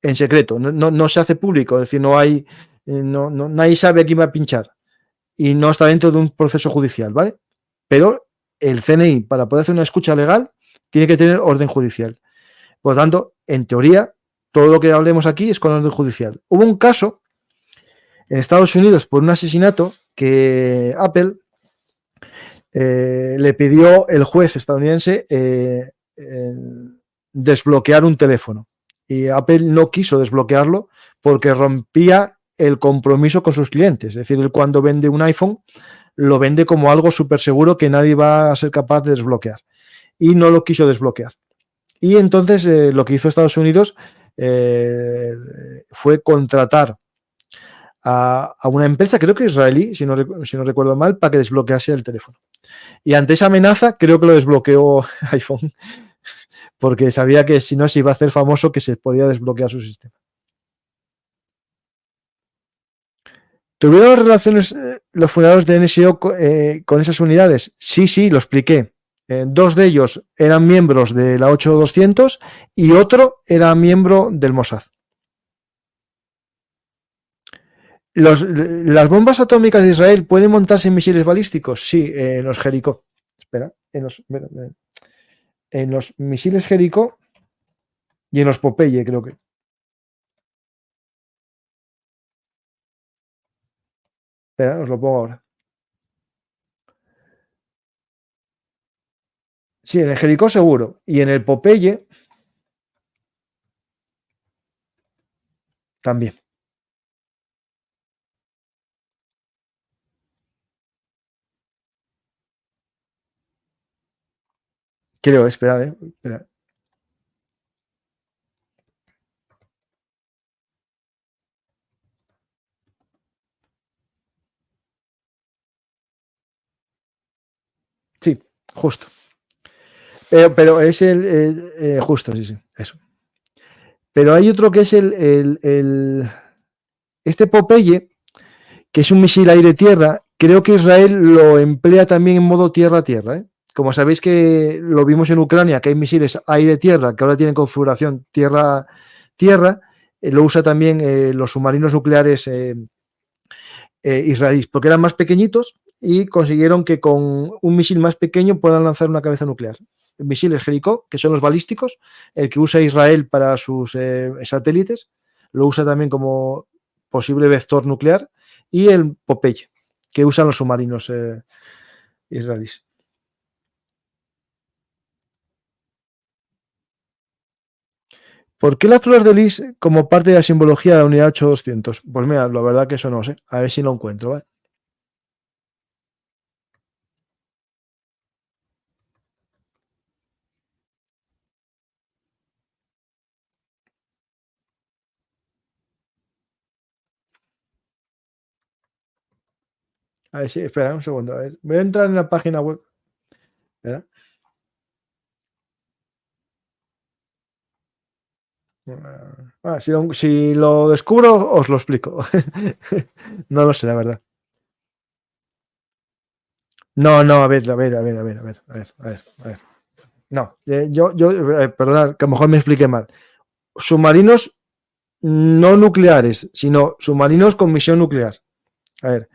en secreto, no se hace público, es decir, nadie sabe a quién va a pinchar y no está dentro de un proceso judicial, ¿vale? Pero el CNI, para poder hacer una escucha legal, tiene que tener orden judicial. Por lo tanto, en teoría, todo lo que hablemos aquí es con orden judicial. Hubo un caso en Estados Unidos por un asesinato que Apple le pidió el juez estadounidense desbloquear un teléfono. Y Apple no quiso desbloquearlo porque rompía el compromiso con sus clientes. Es decir, él cuando vende un iPhone lo vende como algo súper seguro que nadie va a ser capaz de desbloquear. Y no lo quiso desbloquear. Y entonces lo que hizo Estados Unidos fue contratar a una empresa, creo que israelí, si no recuerdo mal, para que desbloquease el teléfono. Y ante esa amenaza, creo que lo desbloqueó iPhone, porque sabía que si no se iba a hacer famoso que se podía desbloquear su sistema. ¿Tuvieron relaciones los fundadores de NSO con esas unidades? Sí, lo expliqué. Dos de ellos eran miembros de la 8200 y otro era miembro del Mossad. ¿Las bombas atómicas de Israel pueden montarse en misiles balísticos? Sí, en los Jericó. Espera, en los misiles Jericó y en los Popeye, creo que. Espera, os lo pongo ahora. Sí, en el Jericó seguro. Y en el Popeye también. Creo, esperad, espera. Sí, justo. Pero es justo, sí, sí, eso. Pero hay otro que es este Popeye, que es un misil aire-tierra. Creo que Israel lo emplea también en modo tierra-tierra. Como sabéis que lo vimos en Ucrania, que hay misiles aire-tierra, que ahora tienen configuración tierra-tierra, lo usa también los submarinos nucleares israelíes, porque eran más pequeñitos y consiguieron que con un misil más pequeño puedan lanzar una cabeza nuclear. Misiles Jericó, que son los balísticos, el que usa Israel para sus satélites, lo usa también como posible vector nuclear, y el Popeye, que usan los submarinos israelíes. ¿Por qué la flor de lis como parte de la simbología de la unidad 8200? Pues mira, la verdad que eso no sé. A ver si lo encuentro, ¿vale? A ver si, espera un segundo. A ver, voy a entrar en la página web. Espera. Si lo descubro, os lo explico. No lo sé, la verdad. No, no, a ver, a ver, a ver, a ver, a ver, a ver, a ver, a ver. No, perdonad, que a lo mejor me expliqué mal. Submarinos no nucleares, sino submarinos con misión nuclear. A ver,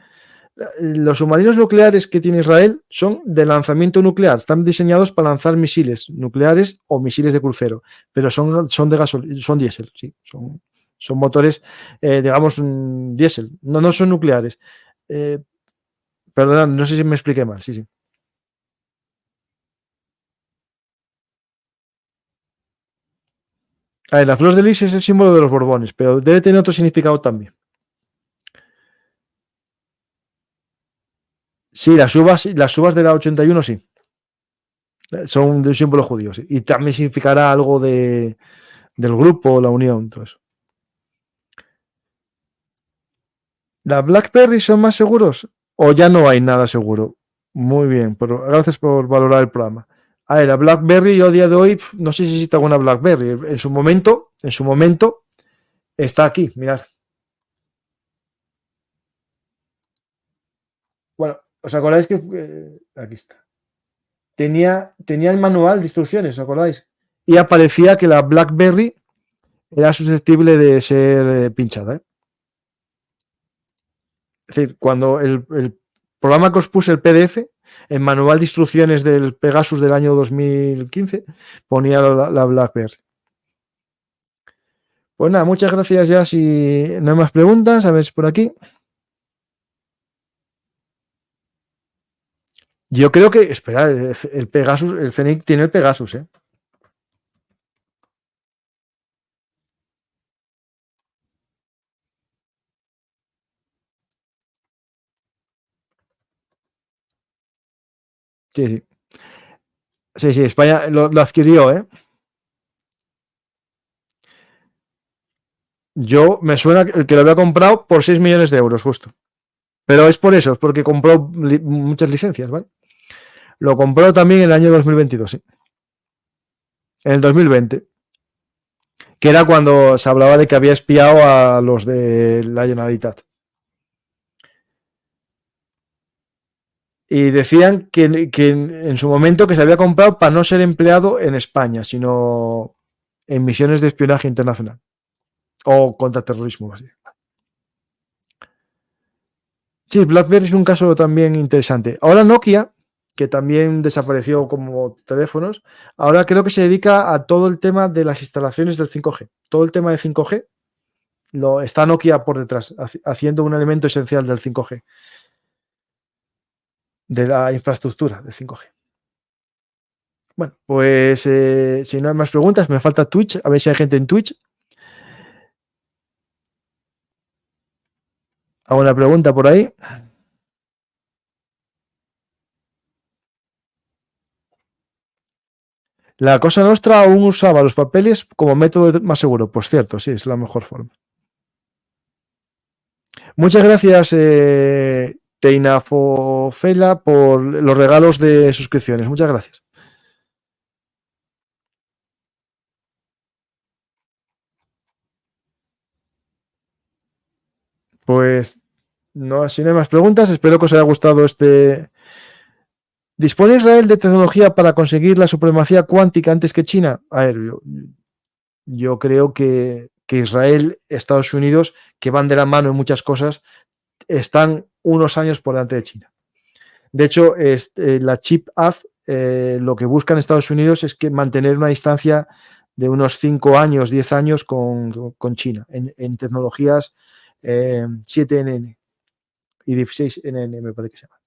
los submarinos nucleares que tiene Israel son de lanzamiento nuclear, están diseñados para lanzar misiles nucleares o misiles de crucero, pero son de gasolina, son diésel, sí, son motores, digamos, diésel, no son nucleares. Perdonad, no sé si me expliqué mal, sí, sí. A ver, la flor de lis es el símbolo de los Borbones, pero debe tener otro significado también. Sí, las uvas de la 81 sí. Son de un símbolo judío, sí. Y también significará algo del grupo, la unión, todo eso. ¿Las BlackBerry son más seguros? ¿O ya no hay nada seguro? Muy bien, pero gracias por valorar el programa. A ver, la BlackBerry, yo a día de hoy no sé si existe alguna BlackBerry. En su momento, está aquí, mirad. Bueno, ¿os acordáis que aquí está? Tenía el manual de instrucciones, ¿os acordáis? Y aparecía que la BlackBerry era susceptible de ser pinchada. Es decir, cuando el programa que os puse, el PDF, el manual de instrucciones del Pegasus del año 2015, ponía la BlackBerry. Pues nada, muchas gracias ya. Si no hay más preguntas, a ver por aquí. Yo creo que, espera, el Pegasus, el CENIC tiene el Pegasus, ¿eh? Sí, sí. Sí, sí, España lo adquirió, ¿eh? Yo me suena el que lo había comprado por 6 millones de euros, justo. Pero es por eso, es porque compró muchas licencias, ¿vale? Lo compró también en el año 2022, sí. En el 2020. Que era cuando se hablaba de que había espiado a los de la Generalitat. Y decían que en su momento que se había comprado para no ser empleado en España, sino en misiones de espionaje internacional o contra terrorismo. Así. Sí, BlackBerry es un caso también interesante. Ahora Nokia, que también desapareció como teléfonos, ahora creo que se dedica a todo el tema de las instalaciones del 5G. Todo el tema de 5G está Nokia por detrás, haciendo un elemento esencial del 5G, de la infraestructura del 5G. Bueno, pues si no hay más preguntas, me falta Twitch, a ver si hay gente en Twitch. Hago una pregunta por ahí. La Cosa Nostra aún usaba los papeles como método más seguro. Pues cierto, sí, es la mejor forma. Muchas gracias, Teina Fofela, por los regalos de suscripciones. Muchas gracias. Pues no, si no hay más preguntas, espero que os haya gustado este. ¿Dispone Israel de tecnología para conseguir la supremacía cuántica antes que China? A ver, yo creo que Israel, Estados Unidos, que van de la mano en muchas cosas, están unos años por delante de China. De hecho, la Chip Act, lo que busca en Estados Unidos es que mantener una distancia de unos 5 años, 10 años con China en tecnologías 7nn y 16nn, me parece que se llama.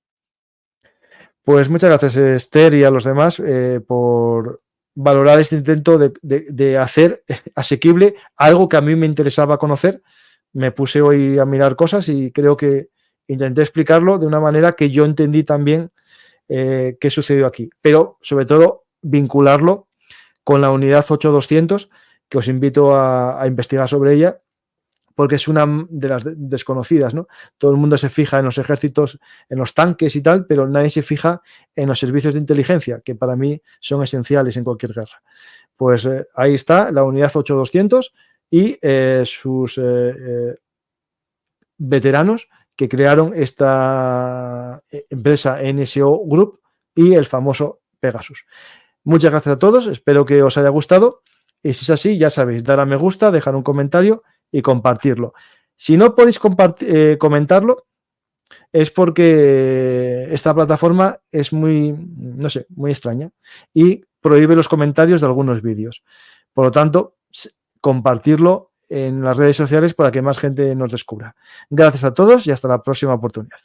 Pues muchas gracias, Esther, y a los demás por valorar este intento de hacer asequible algo que a mí me interesaba conocer. Me puse hoy a mirar cosas y creo que intenté explicarlo de una manera que yo entendí también qué sucedió aquí, pero sobre todo vincularlo con la unidad 8200, que os invito a investigar sobre ella, porque es una de las desconocidas, ¿no? Todo el mundo se fija en los ejércitos, en los tanques y tal, pero nadie se fija en los servicios de inteligencia, que para mí son esenciales en cualquier guerra. Pues ahí está la unidad 8200 y sus veteranos que crearon esta empresa NSO Group y el famoso Pegasus. Muchas gracias a todos, espero que os haya gustado y si es así, ya sabéis, dar a me gusta, dejar un comentario y compartirlo. Si no podéis comentarlo, es porque esta plataforma es muy, no sé, muy extraña y prohíbe los comentarios de algunos vídeos. Por lo tanto, compartirlo en las redes sociales para que más gente nos descubra. Gracias a todos y hasta la próxima oportunidad.